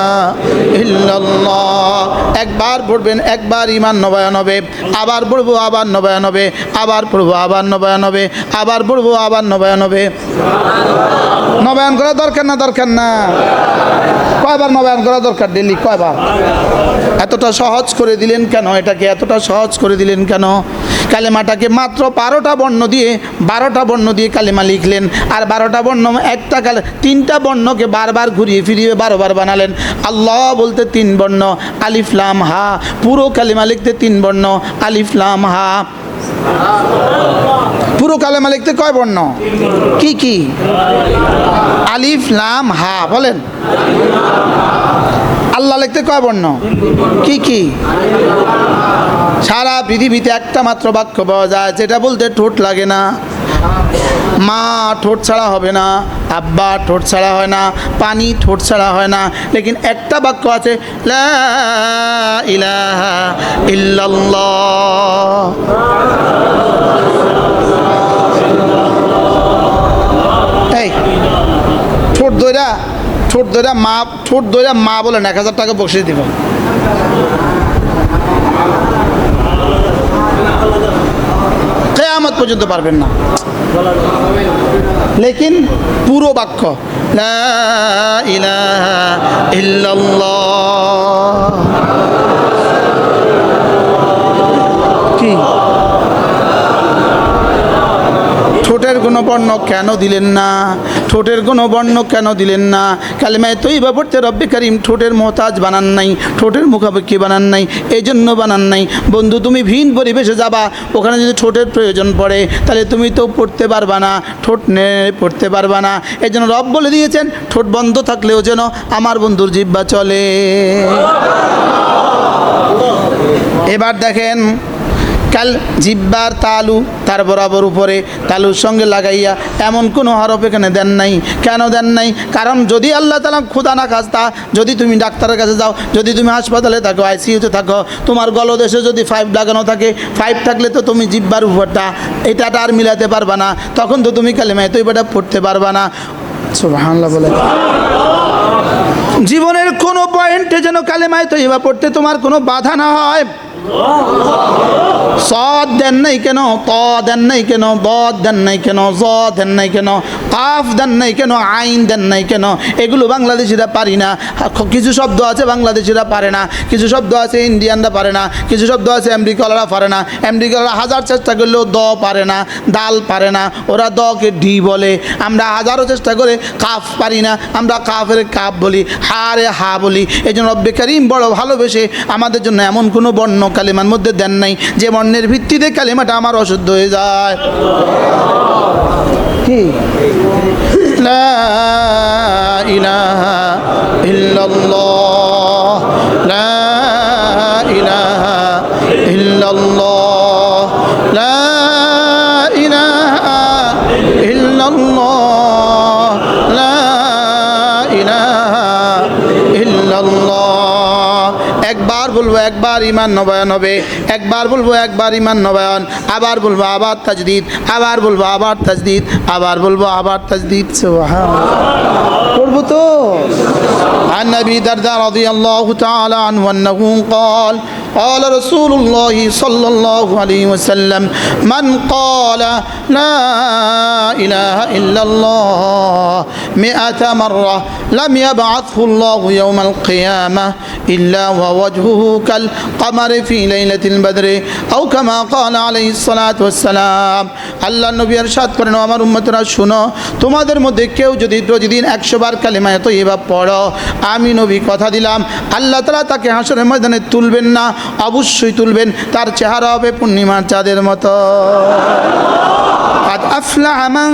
ইল্লাল্লাহ। একবার পড়বেন, একবার ঈমান নবায়ন হবে, আবার পড়বো আবার নবায়ন হবে, আবার পড়বো আবার নবায়ন হবে, আবার পড়বো আবার নবায়ন হবে। নবায়ন করা দরকার না দরকার না? কয়বার নবায়ন করা দরকার? ডেলি কয়বার? এতটা সহজ করে দিলেন কেন? এটাকে এতটা সহজ করে দিলেন কেন? কালেমাটাকে মাত্র 12টা বর্ণ দিয়ে 12টা বর্ণ দিয়ে কালেমা লিখলেন, আর 12টা বর্ণ একটা তিনটা বর্ণকে বারবার ঘুরিয়ে ফিরিয়ে 12 বার বানালেন। আল্লাহ বলতে 3 বর্ণ আলিফ লাম হা, পুরো কালেমা লিখতে 3 বর্ণ আলিফ লাম হা। পুরো কালেমা লিখতে কয় বর্ণ? কি কি? আলিফ লাম হা। বলেন। আল্লাহ লিখতে কয় বর্ণ? কি কি? সারা পৃথিবীতে একটা মাত্র বাক্য পাওয়া যায় যেটা বলতে ঠোঁট লাগে না। মা ঠোঁট ছাড়া হবে না, আব্বা ঠোঁট ছাড়া হয় না, পানি ঠোঁট ছাড়া হয় না, লেকিন একটা বাক্য আছে, লা ইলাহা ইল্লাল্লাহ। এই ঠোঁট ধইরা মা বলেন 1000 টাকা বকশিশ দিবেন। কিয়ামত পর্যন্ত পারবেন না। লেকিন পুরো বাক্য লা ইলাহা ইল্লাল্লাহ। কি ঠোঁটের কোনো বর্ণ কেন দিলেন না? ঠোঁটের কোনো বর্ণ কেন দিলেন না? কালেমায়ে তৈয়বা পড়তে রব্বে কারিম ঠোঁটের মোহতাজ বানান নাই, ঠোঁটের মুখাপেক্ষী বানান নাই, এই জন্য বানান নাই। বন্ধু, তুমি ভিন পরিবেশে যাবা, ওখানে যদি ঠোঁটের প্রয়োজন পড়ে তাহলে তুমি তো পড়তে পারবা না, ঠোঁট পড়তে পারবা না। এই জন্য রব বলে দিয়েছেন, ঠোঁট বন্ধ থাকলেও যেন আমার বন্ধুর জিহ্বা চলে। এবার দেখেন, কাল জিব্বার তালু তার বরাবর উপরে তালুর সঙ্গে লাগাইয়া এমন কোনো হরফ এখানে দেন নাই। কেন দেন নাই? কারণ যদি আল্লাহ তাআলা খোদা না খাস্তা, যদি তুমি ডাক্তারের কাছে যাও, যদি তুমি হাসপাতালে থাকো, আইসিইউতে থাকো, তোমার গলদেশে যদি 5 লাগানো থাকে, 5 থাকলে তো তুমি জিব্বার উপরটা এটা আর মিলাতে পারবা না, তখন তো তুমি কালেমায়ে তৈয়বাটা পড়তে পারবা না। সুবহানাল্লাহ বলে। জীবনের কোনো পয়েন্টে যেন কালেমায়ে তৈয়বা পড়তে তোমার কোনো বাধা না হয়। সদ দেন নাই কেন? ত দেন নাই কেন? দদ দেন নাই কেন? জ দেন নাই কেন? কাফ দেন নাই কেন? আইন দেন নাই কেন? এগুলো বাংলাদেশিরা পারি না। কিছু শব্দ আছে বাংলাদেশিরা পারে না, কিছু শব্দ আছে ইন্ডিয়ানরা পারে না, কিছু শব্দ আছে আমেরিকাওয়ালারা পারে না। আমেরিকাওয়ালা 1000 চেষ্টা করলেও দ পারে না, দাল পারে না, ওরা দকে ডি বলে। আমরা হাজারো চেষ্টা করে কাফ পারি না, আমরা কাফের কাফ বলি, হারে হা বলি। এই জন্য রব্বে কারিম বড় ভালোবেসে আমাদের জন্য এমন কোনো বর্ণ কালেমার মধ্যে দেন নাই যে বর্ণের ভিত্তিতে কালেমাটা আমার অশুদ্ধ হয়ে যায়। কি? লা ইলাহা ইল্লাল্লাহ, লা ইলাহা ইল্লাল্লাহ, লা ইলাহা ইল্লাল্লাহ, লা ইলাহা ইল্লাল্লাহ। একবার বলবো একবার ঈমান নবায়ন হবে, একবার বলবো একবার ঈমান নবায়ন, আবার বলবো আবার তাজদীদ, আবার বলবো আবার তাজদীদ, আবার বলবো আবার তাজদীদ। সুবহানাল্লাহ। পড়বো তো। عن أبي الدرداء رضي الله تعالى عنه أنه قال قال رسول الله صلى الله عليه وسلم من قال لا إله إلا الله 100 مرة لم يبعثه الله يوم القيامة إلا ووجهه كالقمر في ليلة البدر أو كما قال عليه الصلاة والسلام। আল্লাহ নবী ইরশাদ করেন, আমার উম্মতরা শুনো, তোমাদের মধ্যে কেউ যদি প্রতিদিন 100 বার একবার কালিমায়ে তয়্যিবা পড়ো, আমি নবী কথা দিলাম আল্লাহ তাআলা তাকে হাসরের ময়দানে তুলবেন না, অবশ্যই তুলবেন, তার চেহারা হবে পূর্ণিমার চাঁদের মতো। কাদ আফলাহা মান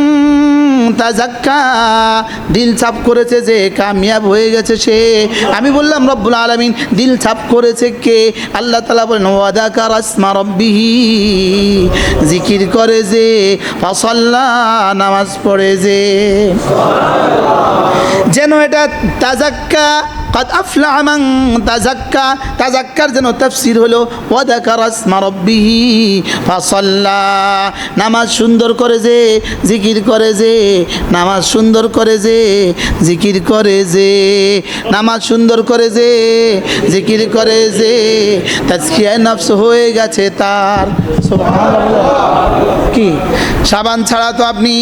তাযাক্কা, দিল ছাপ করেছে যে, কামিয়াব হয়ে গেছে সে। আমি বললাম রব্বুল আলামিন দিল ছাপ করেছে কে? আল্লাহ তাআলা বলেন ওয়া যাকারা ইসমা রাব্বিহি, জিকির করে যে, ফাসাল্লা, নামাজ পড়ে যে। যেন এটা তাযাক্কা, কাদ আফলাহা মান তাযাক্কা, তাযাক্কার যেন তাফসীর হলো ওয়া যাকারা ইসমা রাব্বিহি ফাসাল্লা, নামাজ সুন্দর করে যে, জিকির করে যে, নামাজ সুন্দর করে যে, জিকির করে যে, নামাজ সুন্দর করে যে, জিকির করে যে, তাজকিয়ায়ে নফস হয়ে গেছে তার। সুবহানাল্লাহ। কি সাবান ছাড়া তো আপনি,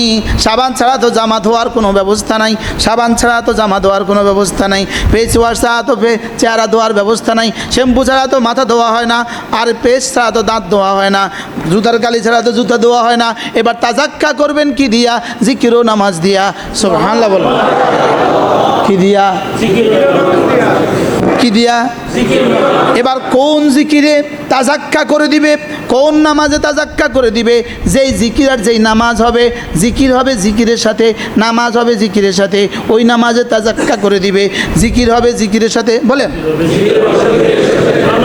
সাবান ছাড়া তো জামা ধোয়ার কোনো ব্যবস্থা নাই, সাবান ছাড়া তো জামা ধোয়ার কোনো ব্যবস্থা নাই, ফেস ওয়াশ ছাড়া তো চেহারা ধোয়ার ব্যবস্থা নাই, শ্যাম্পু ছাড়া তো মাথা ধোয়া হয় না, আর পেস্ট ছাড়া তো দাঁত ধোয়া হয় না, জুতার কালি ছাড়া তো জুতা ধোয়া হয় না। এবার তাজাক্কা করবেন কি দিয়া? জিকির ও নামাজ দিয়া। সুবহানাল্লাহ বলো। কি দিয়া? কি দিয়া? এবার কোন জিকিরে তাজাক্কা করে দিবে, কোন নামাজে তাজাক্কা করে দিবে? যেই জিকির আর যেই নামাজ হবে, জিকির হবে জিকিরের সাথে, নামাজ হবে জিকিরের সাথে, ওই নামাজে তাজাক্কা করে দিবে। জিকির হবে জিকিরের সাথে, বলেন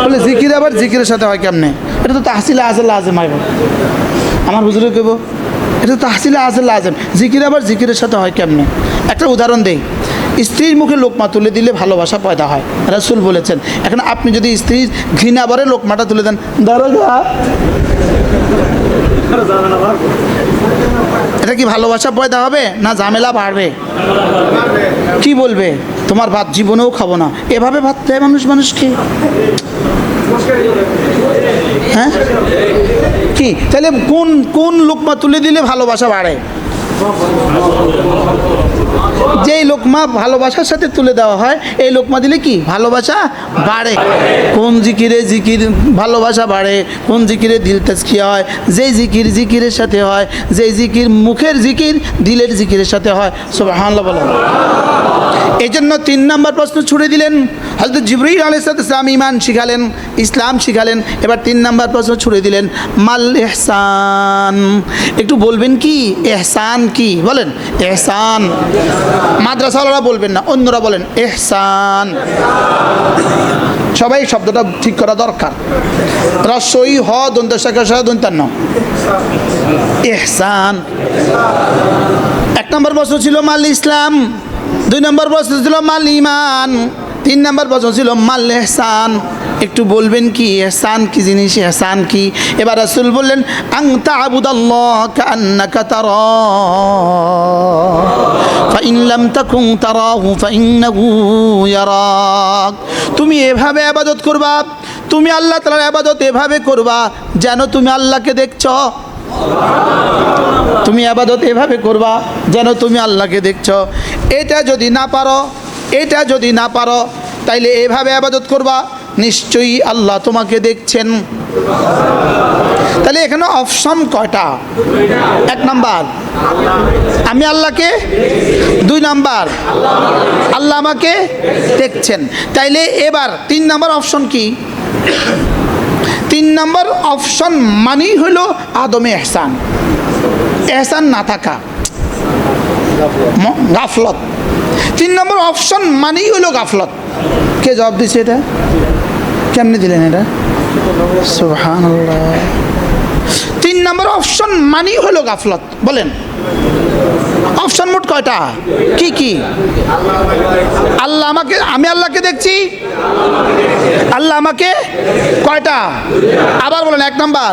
বলে জিকির আবার জিকিরের সাথে হয় কেমনে? এটা তো তাহসিলে আসল আজম হয়, আমার হুজুরে কইব এটা তো তাহসিলে আসল আজম, জিকির আবার জিকিরের সাথে হয় কেমনে? একটা উদাহরণ দেই। স্ত্রীর মুখে লোকমা তুলে দিলে ভালোবাসা পয়দা হয়, রাসূল বলেছেন। এখন আপনি যদি স্ত্রীর ঘৃণা ভরে লোকমাটা তুলে দেন, দরজা, এটা কি ভালোবাসা পয়দা হবে না ঝামেলা বাড়বে? কি বলবে? তোমার ভাত জীবনেও খাবো না, এভাবে ভাত দেয় মানুষ মানুষকে? হ্যাঁ, কি তাহলে কোন কোন লোকমা তুলে দিলে ভালোবাসা বাড়ে? যেই লোকমা ভালোবাসার সাথে তুলে দেওয়া হয়, এই লোকমা দিলে কি ভালোবাসা বাড়ে? কোন জিকিরে জিকির ভালোবাসা বাড়ে, কোন জিকিরে দিল তাজকিয়া হয়? যেই জিকির জিকিরের সাথে হয়, যেই জিকির মুখের জিকির দিলের জিকিরের সাথে হয়। সুবহানাল্লাহ বলেন। এই জন্য 3 নম্বর প্রশ্ন ছুড়ে দিলেন। হযরত জিবরীল আলাইহিস সালাম ঈমান শিখালেন, ইসলাম শিখালেন। এবার 3 নম্বর প্রশ্ন ছুড়ে দিলেন, মাল ইহসান। একটু বলবেন কি ইহসান কি? বলেন ইহসান। মাদ্রাসাওয়ালারা বলবেন না, অন্যরা বলেন ইহসান। সবাই শব্দটা ঠিক করা দরকার। রস্বই হ দন্ত শাখা দন্তান্ন, ইহসান। 1 নম্বর প্রশ্ন ছিল মাল ইসলাম, 2 নম্বর প্রশ্ন ছিল মাল ঈমান, 3 নম্বর প্রশ্ন ছিল মাল ইহসান। একটু বলবেন কি ইহসান কি জিনিস, ইহসান কি? এবার রাসূল বললেন আন তা'বুদাল্লাহ কাআন্নাকা তারাহু ফাইন লাম তাকুন তারাহু ফাইন্নাহু ইয়ারাক। তুমি এভাবে ইবাদত করবা, তুমি আল্লাহ তাআলার ইবাদত এভাবে করবা যেন তুমি আল্লাহকে দেখছো। তুমি ইবাদত এভাবে করবা যেন তুমি আল্লাহকে দেখছো। এটা যদি না পারো, এটা যদি না পারো, তাইলে এভাবে ইবাদত করবা, নিশ্চয়ই আল্লাহ তোমাকে দেখছেন। তাহলে এখানে অপশন কয়টা? 1 নাম্বার আমি আল্লাহকে, 2 নাম্বার আল্লাহ আমাকে দেখছেন। তাইলে এবার 3 নাম্বার অপশন কি? 3 নাম্বার অপশন মানেই হলো আদমে ইহসান, ইহসান না থাকা, গাফলত। 3 নম্বর অপশন মানেই হলো গাফলত। কে জবাব দিচ্ছে এটা? কেমনে দিলেন এটা? সুবহানাল্লাহ। 3 নম্বর অপশন মানেই হলো গাফলত। বলেন অপশন মোট কয়টা? কি কি? আল্লাহ আমাকে, আমি আল্লাহকে দেখছি, আল্লাহ আমাকে কয়টা? আবার বলেন 1 নাম্বার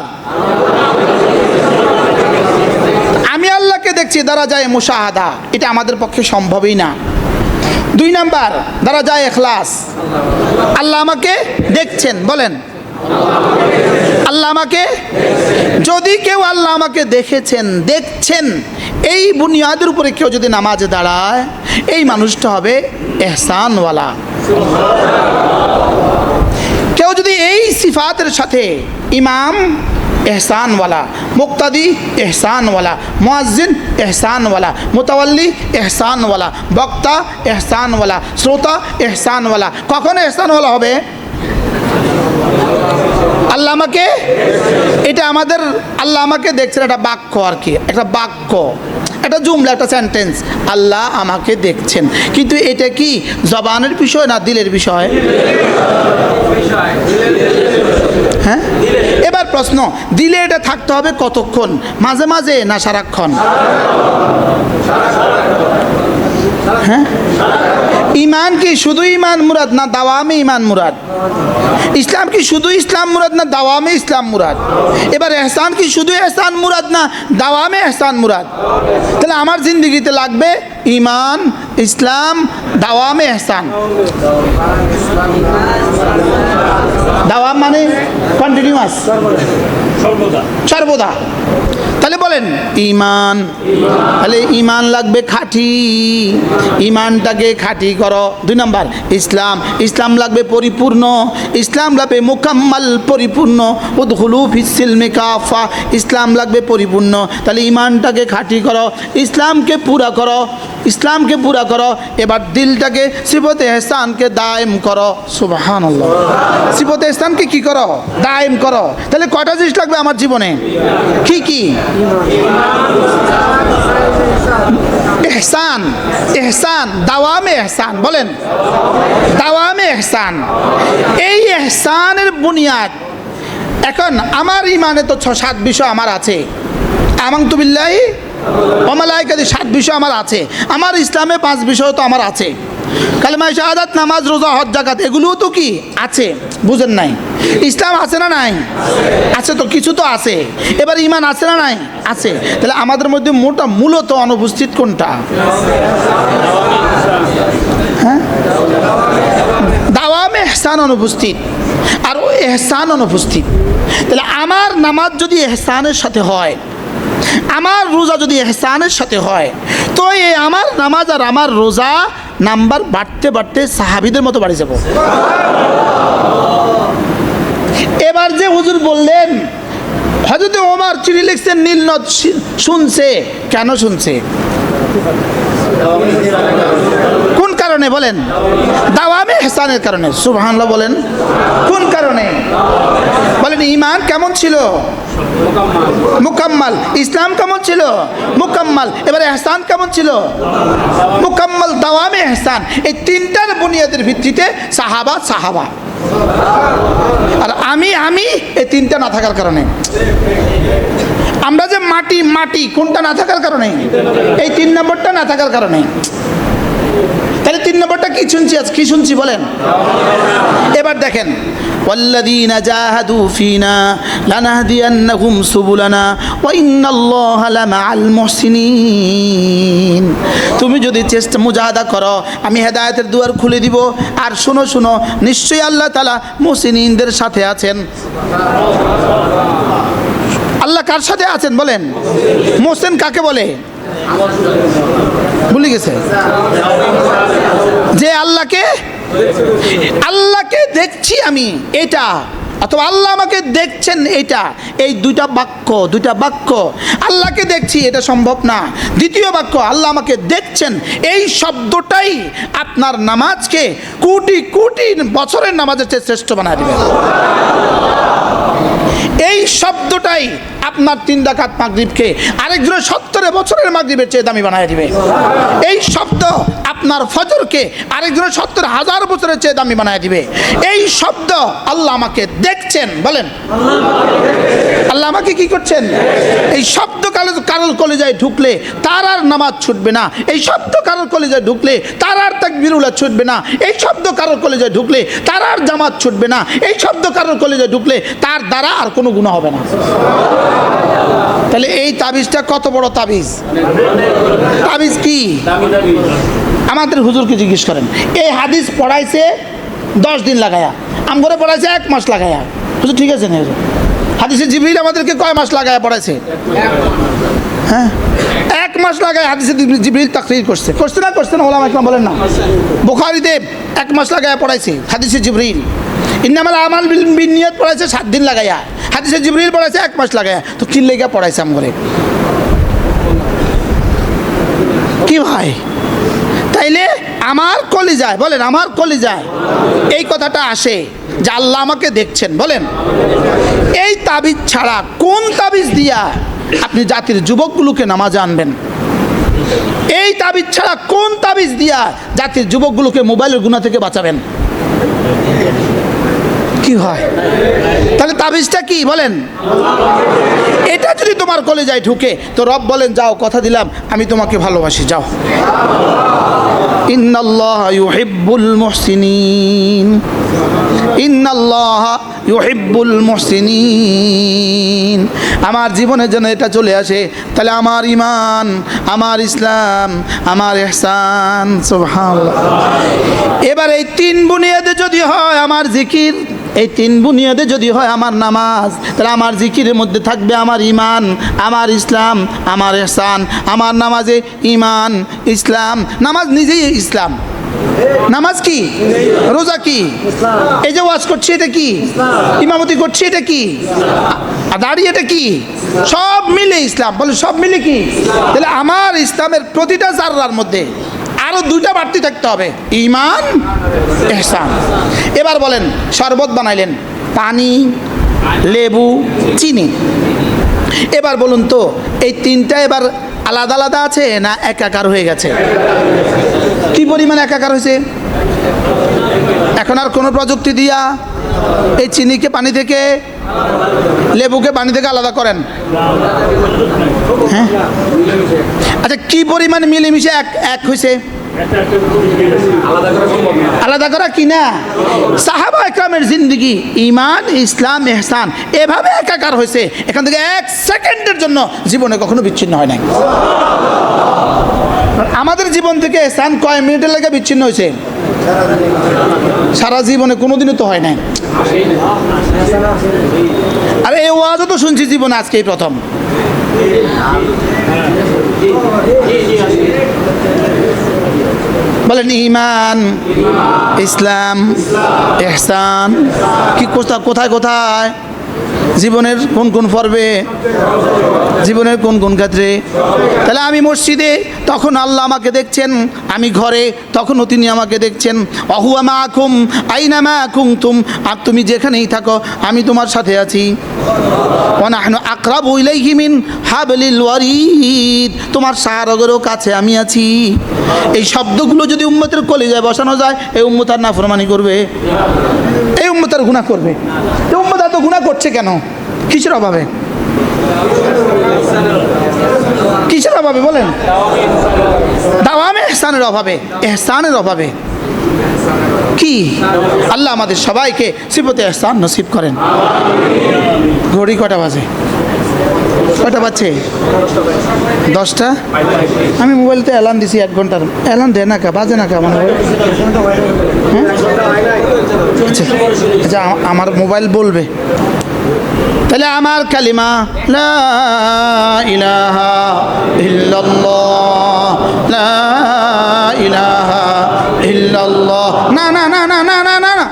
আমি আল্লাহকে দেখছি দ্বারা যায় মুশাহাদা, এটা আমাদের পক্ষে সম্ভবই না। 2 নাম্বার দ্বারা যায় ইখলাস, আল্লাহ আমাকে দেখছেন। বলেন আল্লাহ আমাকে, যদি কেউ আল্লাহ আমাকে দেখেছেন, দেখছেন, এই বুনিয়াদের উপরে কেউ যদি নামাজে দাঁড়ায়, এই মানুষটা হবে ইহসানওয়ালা। কেউ যদি এই সিফাতের সাথে ইমাম এহসানওয়ালা, মুক্তাদি এহসানওয়ালা, মুয়াজ্জিন এহসানওয়ালা, মুতাওয়াল্লি এহসানওয়ালা, বক্তা এহসানওয়ালা, শ্রোতা এহসানওয়ালা। কখন এহসানওয়ালা হবে? আল্লাহ আমাকে, এটা আমাদের আল্লাহ আমাকে দেখছেন, একটা বাক্য আর কি, একটা বাক্য, একটা জুমলা, একটা সেন্টেন্স, আল্লাহ আমাকে দেখছেন। কিন্তু এটা কি জবানের বিষয় না দিলের বিষয়? হ্যাঁ, এবার প্রশ্ন, দিলে এটা থাকতে হবে কতক্ষণ? মাঝে মাঝে না সারাক্ষণ? হ্যাঁ, ইমান কি শুধু ইমান মুরাদ না দাওয়ামে ইমান মুরাদ? ইসলাম কি শুধু ইসলাম মুরাদ না দাওয়ামে ইসলাম মুরাদ? এবার এহসান কি শুধু এহসান মুরাদ না দাওয়ামে এহসান মুরাদ? তাহলে আমার জিন্দগিতে লাগবে ইমান, ইসলাম, দাওয়ামে এহসান। দাওয়াম মানে কন্টিনিউয়াস, সর্বদা। তাহলে বলেন ইমান, তাহলে ইমান লাগবে খাঁটি, ইমানটাকে খাঁটি করো। 2 নম্বর ইসলাম, ইসলাম লাগবে পরিপূর্ণ, ইসলাম লাগবে মুকাম্মাল, পরিপূর্ণ। উদখুলু ফিস সিলমি কাফা, ইসলাম লাগবে পরিপূর্ণ। তাহলে ইমানটাকে খাঁটি করো, ইসলামকে পুরা করো, ইসলামকে পুরা করো। এবার দিলটাকে সিফতে এহসানকে দায়েম করো। সুবহানাল্লাহ, সিফতে এহসানকে কি করো? দায়েম করো। তাহলে কয়টা জিনিস লাগবে আমার জীবনে? কি কি? এহসান, এহসান, দাওয়ামে এহসান। বলেন দাওয়ামে এহসান। এই এহসানের বুনিয়াদ, এখন আমার ইমানে তো 6-7 বিষয় আমার আছে। আমানতু বিল্লাহি ওয়া মালাইকাতিহি 7 বিষয় আমার আছে। আমার ইসলামে 5 বিষয় তো আমার আছে। কালেমা শাহাদাত, নামাজ, রোজা, হজ, যাকাত, এগুলোও তো কি আছে? বুঝেন নাই? ইসলাম আছে না নাই? আছে তো, কিছু তো আছে। এবার ইমান আছে না নাই? আছে। তাহলে আমাদের মধ্যে মূলত অনুপস্থিত কোনটা? হ্যাঁ, দাওয়ামে এহসান অনুপস্থিত, আর ওই এহসান অনুপস্থিত। তাহলে আমার নামাজ যদি এহসানের সাথে হয়, আমার রোজা যদি এহসানের সাথে হয়, তো এই আমার নামাজ আর আমার রোজা নাম্বার বাড়তে বাড়তে সাহাবীদের মতো বাড়ি যাব। এবার যে হুজুর বললেন হযরত ওমর চিঠি লিখছেন, নীল নদ শুনছে, কেন শুনছে? কোন কারণে বলেন? দাওয়ামে এহসানের কারণে। সুবহানাল্লাহ বলেন। কোন কারণে বলেন? ইমান কেমন ছিল? মুকাম্মাল। ইসলাম কেমন ছিল? মুকাম্মাল। এবার এহসান কেমন ছিল? মুকাম্মাল। দাওয়ামে এহসান। এই তিনটার বুনিয়াদের ভিত্তিতে সাহাবা সাহাবা, আর আমি এই তিনটা না থাকার কারণে। আমরা যে মাটি, মাটি কোনটা না থাকার কারণে? এই 3 নম্বরটা না থাকার কারণে। তাহলে 3 নম্বরটা কি শুনছি? আজ কি শুনছি বলেন? এবার দেখেন, ওয়াল্লাযীনা জাহাদু ফীনা লানাহদিয়ান্নাহুম সুবুলানা ওয়া ইন্নাল্লাহা লামাআল মুহসিনিন। তুমি যদি চেষ্টা মুজাহাদা করো, আমি হেদায়েতের দুয়ার খুলে দিব। আর শোনো শোনো, নিশ্চয়ই আল্লাহ তাআলা মুহসিনিনদের সাথে আছেন। আল্লাহ কার সাথে আছেন বলেন? মুহসিন কাকে বলে? ভুলে গেছে যে আল্লাহকে দেখছি আমি, এটা, অথবা আল্লাহ আমাকে দেখছেন, এটা। এই দুইটা বাক্য, আল্লাহকে দেখছি এটা সম্ভব না। দ্বিতীয় বাক্য, আল্লাহ আমাকে দেখছেন, এই শব্দটাই আপনার নামাজকে কোটি কোটি বছরের নামাজের চেয়ে শ্রেষ্ঠ বানায় দিবে। এই শব্দটাই আপনার 3 রাকাত মাগরিবকে আরেকজনের 70 বছরের মাগরিবের চেয়ে দামি বানায় দিবে। এই শব্দ আপনার ফজরকে আরেকজনের 70,000 বছরের চেয়ে দামি বানায় দিবে। এই শব্দ আল্লাহ আমাকে দেখছেন, বলেন আল্লাহ আমাকে কি করছেন? এই শব্দ কারোর কলিজায় ঢুকলে তার আর নামাজ ছুটবে না। এই শব্দ কারোর কলিজায় ঢুকলে তার আর তাকবীরুল্লাহ ছুটবে না। এই শব্দ কারোর কলিজায় ঢুকলে তার আর জামাত ছুটবে না। এই শব্দ কারোর কলিজায় ঢুকলে তার দ্বারা আর কোনো গুনাহ হবে না। তাহলে এই তাবিজটা কত বড় তাবিজ! তাবিজ কি? আমাদের হুজুরকে জিজ্ঞেস করেন, এই হাদিস পড়াইছে 10 দিন লাগায়া, আমগরে পড়াইছে 1 মাস লাগায়া। হুজুর ঠিক আছে না? হাদিসে জিবরিল আমাদেরকে কয় মাস লাগায়া পড়াইছে? হ্যাঁ, 1 মাস লাগায় হাদিসে জিবরিল তাকরীর করছে না? ওলামা ইকরাম বলেন না? বুখারীতে 1 মাস লাগায়া পড়াইছে হাদিসে জিবরিল। ইন্নামাল আমাল বিন্নিয়াত পড়াইছে 7 দিন লাগায়া। হাদিসে জিবরিল পড়াইছে 1 মাস লাগায়, তো কি লেগে পড়াইছে আমগরে? কি ভাই, তাইলে আমার কলিজায়, বলেন আমার কলিজায় এই কথাটা আসে যে আল্লাহ আমাকে দেখছেন। বলেন এই তাবিজ ছাড়া কোন তাবিজ দিয়া আপনি জাতির যুবকগুলোকে নামাজে আনবেন? এই তাবিজ ছাড়া কোন তাবিজ দিয়া জাতির যুবকগুলোকে মোবাইলের গুনাহ থেকে বাঁচাবেন? কি হয়? তাহলে তাবিজটা কি বলেন? এটা যদি তোমার কলিজায় ঢুকে তো রব বলেন যাও, কথা দিলাম আমি তোমাকে ভালোবাসি, যাও। ইন্নাল্লাহা ইউহিব্বুল মুহসিনিন, ইন্নাল্লাহা ইউহিব্বুল মুহসিনিন। আমার জীবনের জন্য এটা চলে আসে, তাহলে আমার ঈমান, আমার ইসলাম, আমার ইহসান, সুবহানাল্লাহ। এবার এই 3 বুনিয়াদে যদি হয় আমার জিকির, এই 3 বুনিয়াদে যদি হয় আমার নামাজ, তাহলে আমার জিকিরের মধ্যে থাকবে আমার ঈমান, আমার ইসলাম, আমার ইহসান। আমার নামাজে ঈমান, ইসলাম, নামাজ নিজেই ইসলাম। নামাজ কি? রোজা কি? এই যে ওয়াজ করছি এটা কি? ইমামতি করছি এটা কি? দাঁড়িয়ে এটা কি? সব মিলে ইসলাম। বলে সব মিলে কি? তাহলে আমার ইসলামের প্রতিটা জাররার মধ্যে আরো 2টা বাড়তি থাকতে হবে, ঈমান, ইহসান। এবার বলেন শরবত বানাইলেন, পানি, লেবু, চিনি। এবার বলুন তো এই 3টা এবার আলাদা আলাদা আছে না একাকার হয়ে গেছে? কি পরিমাণ একাকার হয়েছে? এখন আর কোনো প্রযুক্তি দিয়া এই চিনিকে পানি থেকে, লেবুকে পানি থেকে আলাদা করেন? হ্যাঁ, আচ্ছা কি পরিমাণ মিলেমিশে এক হয়েছে? আলাদা করা কি না? সাহাবা একরামের জিন্দেগি ঈমান, ইসলাম, ইহসান এভাবে একাকার হয়েছে, এখান থেকে 1 সেকেন্ডের জন্য জীবনে কখনো বিচ্ছিন্ন হয় নাই। আমাদের জীবন থেকে ইহসান কয় মিনিটের লাগে বিচ্ছিন্ন হয়েছে? সারা জীবনে কোনোদিনও তো হয় নাই। আরে এই ওয়াজও তো শুনছি জীবনে আজকেই প্রথম। বলেন ঈমান, ইসলাম, ইহসান কি কোথায় কোথায়? জীবনের কোন কোন পর্বে, জীবনের কোন কোন ক্ষেত্রে? তাহলে আমি মসজিদে তখন আল্লাহ আমাকে দেখছেন, আমি ঘরে তখনও তিনি আমাকে দেখছেন। ওয়াহুয়া মাআকুম আইনামা কুনতুম, আর তুমি যেখানেই থাকো আমি তোমার সাথে আছি। ওয়া নাহনু আকরাবু ইলাইহি মিন হাবলিল ওয়ারিদ, তোমার সাহারগেরও কাছে আমি আছি। এই শব্দগুলো যদি উম্মতের কলিজায় বসানো যায়, এই উম্মত আর নাফরমানি করবে, এই উম্মত আর গুনাহ করবে। এই উম্মত এত গুনাহ করছে কেন? কিসের অভাবে? কিসের অভাবে বলেন? দাওয়ামে ইহসানের অভাবে, ইহসানের অভাবে। কি আল্লাহ আমাদের সবাইকে সিফতে ইহসান নসিব করেন। ঘড়ি কটা বাজে? কটা বাজছে? 10টা। আমি মোবাইলতে অ্যালার্ম দিছি 1 ঘন্টার। অ্যালার্ম দেয় না কা, বাজে না কা আমার মোবাইল? আচ্ছা আমার মোবাইল বলবে। তাহলে আমার কালিমা লা ইলাহা ইল্লাল্লাহ, লা ইলাহা ইল্লাল্লাহ। না না না না না না না না,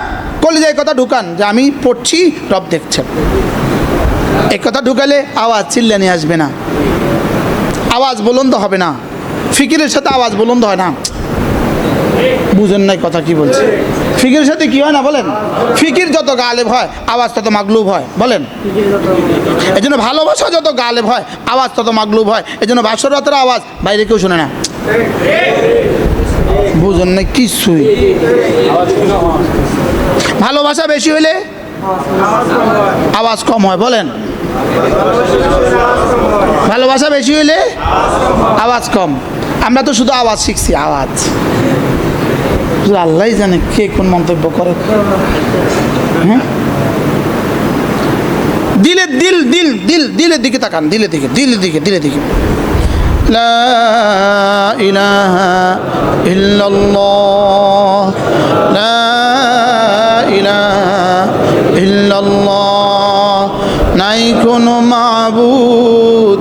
কলিজায় কথা ঢুকান যে আমি পড়ছি, রব দেখছেন। এই কথা ঢুকালে আওয়াজ চিল্লানি আসবে না, আওয়াজ বুলন্দ হবে না। ফিকিরের সাথে আওয়াজ বুলন্দ হয় না। বুঝেন নাই কথা কি বলছে? ফিকিরের সাথে কি হয় না বলেন? ফিকির যত গালেব হয় আওয়াজ তত মাগলুব হয়। বলেন এই জন্য ভালোবাসা যত গালেব হয় আওয়াজ তত মাগলুব হয়। এই জন্য বাসরাতের আওয়াজ বাইরে কেউ শোনে না। বুঝেন নাই কিছুই। ভালোবাসা বেশি হইলে আওয়াজ কম হয়। বলেন ভালোবাসা বেশি হইলে আওয়াজ কম। আমরা তো শুধু আওয়াজ শিখছি, আওয়াজ। আল্লাহ জানে কে কোন মন্তব্য করে। হ্যাঁ, দিলের দিল দিল দিল দিলের দিকে তাকান, দিলের দিকে, দিলের দিকে, দিলের দিকে। লা ইলাহা ইল্লাল্লাহ, লা ইলাহা ইল্লাল্লাহ। নাই কোনো মাবুদ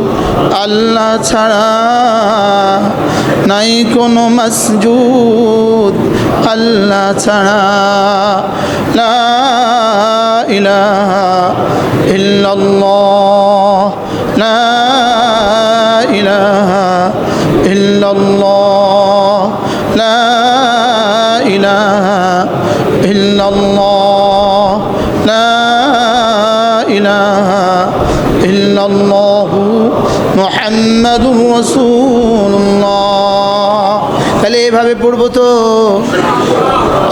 আল্লাহ ছাড়া নাই কোনো মাসজুদ, আল্লাহ ছাড়া লা ইলাহা ইল্লাল্লাহ, লা ইলাহা ইল্লাল্লাহ, লা ইলাহা ইল্লাল্লাহ, লা ইলাহা ইল্লাল্লাহু মুহাম্মাদুর রাসূলুল্লাহ। তাহলে এভাবে পড়বো তো,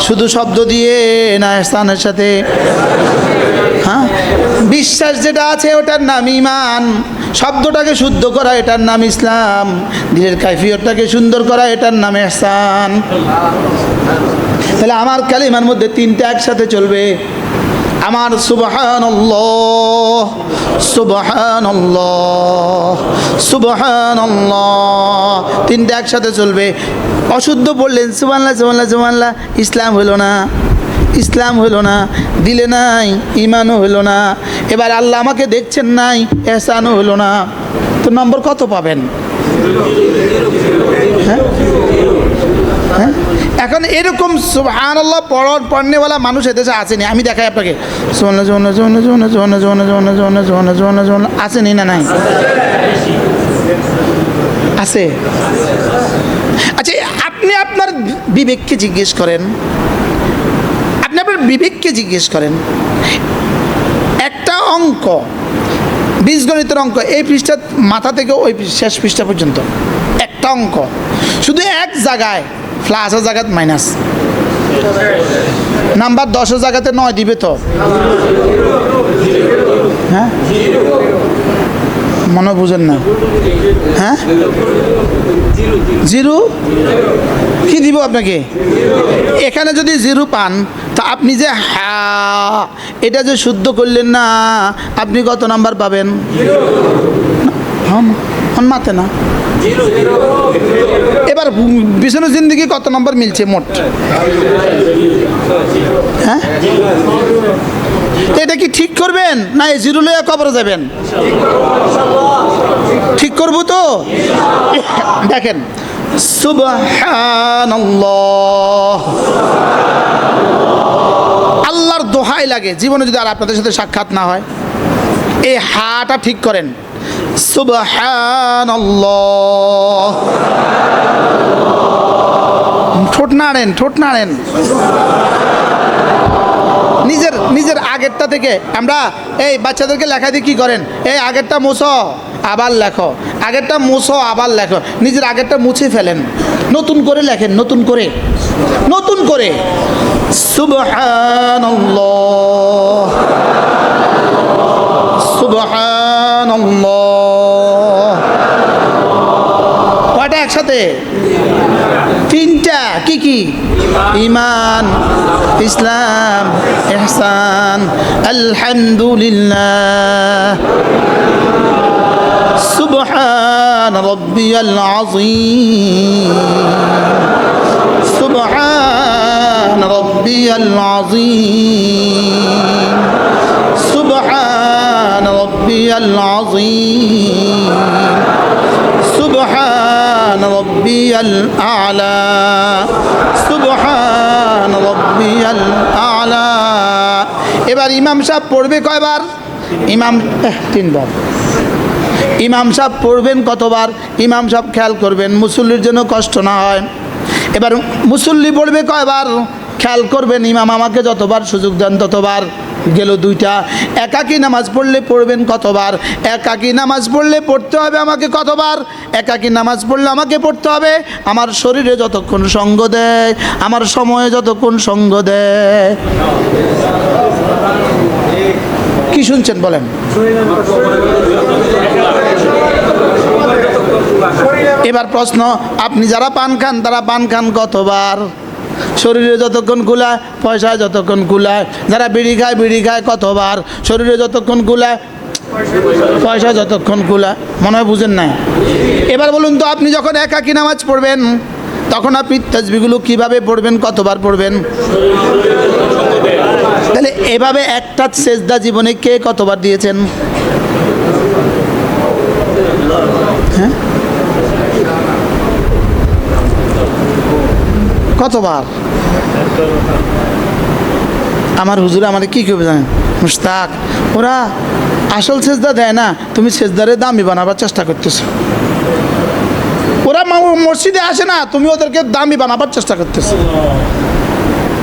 শুধু শব্দ দিয়ে না স্থানের সাথে? হ্যাঁ, বিশ্বাস যেটা আছে ওটার নাম ঈমান, শব্দটাকে শুদ্ধ করা এটার নাম ইসলাম, দিলের কাইফিয়তটাকে সুন্দর করা এটার নাম ইহসান। তাহলে আমার কালিমার মধ্যে তিনটা একসাথে চলবে। আমার সুবহানাল্লাহ, সুবহানাল্লাহ, সুবহানাল্লাহ, তিনটা একসাথে চলবে। অশুদ্ধ পড়লেন সুবহানাল্লাহ, সুবহানাল্লাহ, সুবহানাল্লাহ, ইসলাম হলো না, ইসলাম হলো না, দিলে নাই ঈমানও হলো না। এবার আল্লাহ আমাকে দেখছেন নাই, ইহসানও হলো না, তো নম্বর কত পাবেন? হ্যাঁ হ্যাঁ, এখন এরকম সুবহানাল্লাহ পড়নেওয়ালা মানুষ এদেশে আসেনি। আমি দেখাই আপনাকে, সুবহানাল্লাহ, সুবহানাল্লাহ, সুবহানাল্লাহ, সুবহানাল্লাহ, সুবহানাল্লাহ, সুবহানাল্লাহ, সুবহানাল্লাহ, সুবহানাল্লাহ, সুবহানাল্লাহ, আসেনি না? নাই, আছে। আচ্ছা, আপনি আপনার বিবেককে জিজ্ঞেস করেন, আপনি আপনার বিবেককে জিজ্ঞেস করেন, একটা অঙ্ক, বীজগণিতের অঙ্ক, এই পৃষ্ঠা মাথা থেকে ওই শেষ পৃষ্ঠা পর্যন্ত একটা অঙ্ক, শুধু এক জায়গায় প্লাসের জায়গায় মাইনাস, নাম্বার 10-এর জায়গাতে 9 দিবে তো? হ্যাঁ, মনে বুঝেন না? হ্যাঁ, জিরো কি দিব আপনাকে? এখানে যদি জিরো পান, তা আপনি যে এটা যে শুদ্ধ করলেন না, আপনি কত নাম্বার পাবেন? মাতে না। এবার বিষ্ণু জিন্দিগি কত নম্বর মিলছে মোট? হ্যাঁ, এটা কি ঠিক করবেন না এই জিরো লইয়া কবরে যাবেন? ঠিক করবো তো। দেখেন, সুবহানাল্লাহ, আল্লাহর দোহাই লাগে, জীবনে যদি আর আপনাদের সাথে সাক্ষাৎ না হয়, এই হাটা ঠিক করেন। সুবহানাল্লাহ, ঠোঁট নাড়েন, ঠোঁট নাড়েন। নিজের আগেরটা থেকে আমরা এই বাচ্চাদেরকে লেখা দিয়ে কি করেন? এই আগেরটা মুছো আবার লেখো, আগেরটা মুছো আবার লেখো, নিজের আগেরটা মুছে ফেলেন, নতুন করে লেখেন, নতুন করে, নতুন করে। সুবহানাল্লাহ, সুবহানাল্লাহ, কয়টা একসাথে? তিনটা। কি কি? ঈমান, ইসলাম, ইহসান। আলহামদুলিল্লাহ, সুবহান রাব্বিয়াল আযীম, সুবহান রাব্বিয়াল আযীম, সুবহান রাব্বিয়াল আযীম, সুবহান রাব্বিয়াল আ'লা, সুবহান রাব্বিয়াল আ'লা। এবার ইমাম সাহেব পড়বে কয়বার? ইমাম 3বার। ইমাম সাহেব পড়বেন কতবার? ইমাম সাহেব খেয়াল করবেন মুসল্লির জন্য কষ্ট না হয়। এবার মুসল্লি পড়বে কয়বার? খেয়াল করবেন, ইমাম আমাকে যতবার সুযোগ দেন ততবার। গেল 2টা। একাকী নামাজ পড়লে পড়বেন কতবার? একাকী নামাজ পড়লে পড়তে হবে আমাকে কতবার? একাকী নামাজ পড়লে আমাকে পড়তে হবে আমার শরীরে যতক্ষণ সঙ্গ দেয়, আমার সময়ে যতক্ষণ সঙ্গ দেয়। কি শুনছেন বলেন? এবার প্রশ্ন, আপনি যারা পান খান তারা পান খান কতবার? শরীরে যতক্ষণ কুলায়, পয়সায় যতক্ষণ কুলায়। যারা বিড়ি খায় কতবার? শরীরে যতক্ষণ কুলায়, পয়সা যতক্ষণ কুলায়। মনে হয় বুঝেন নাই। এবার বলুন তো, আপনি যখন একাকী নামাজ পড়বেন তখন আপনি তাসবিহগুলো কিভাবে পড়বেন, কতবার পড়বেন? তাহলে এভাবে একটা সেজদা জীবনে কে কতবার দিয়েছেন? হ্যাঁ, কতবার? আমার হুজুর আমাদের কি কেউ জানেন, মুশতাক ওরা আসল সেজদা দেয় না, তুমি সেজদারে দামি বানাবার চেষ্টা করতেছো। ওরা মসজিদে আসে না, তুমি ওদেরকে দামি বানাবার চেষ্টা করতেছো।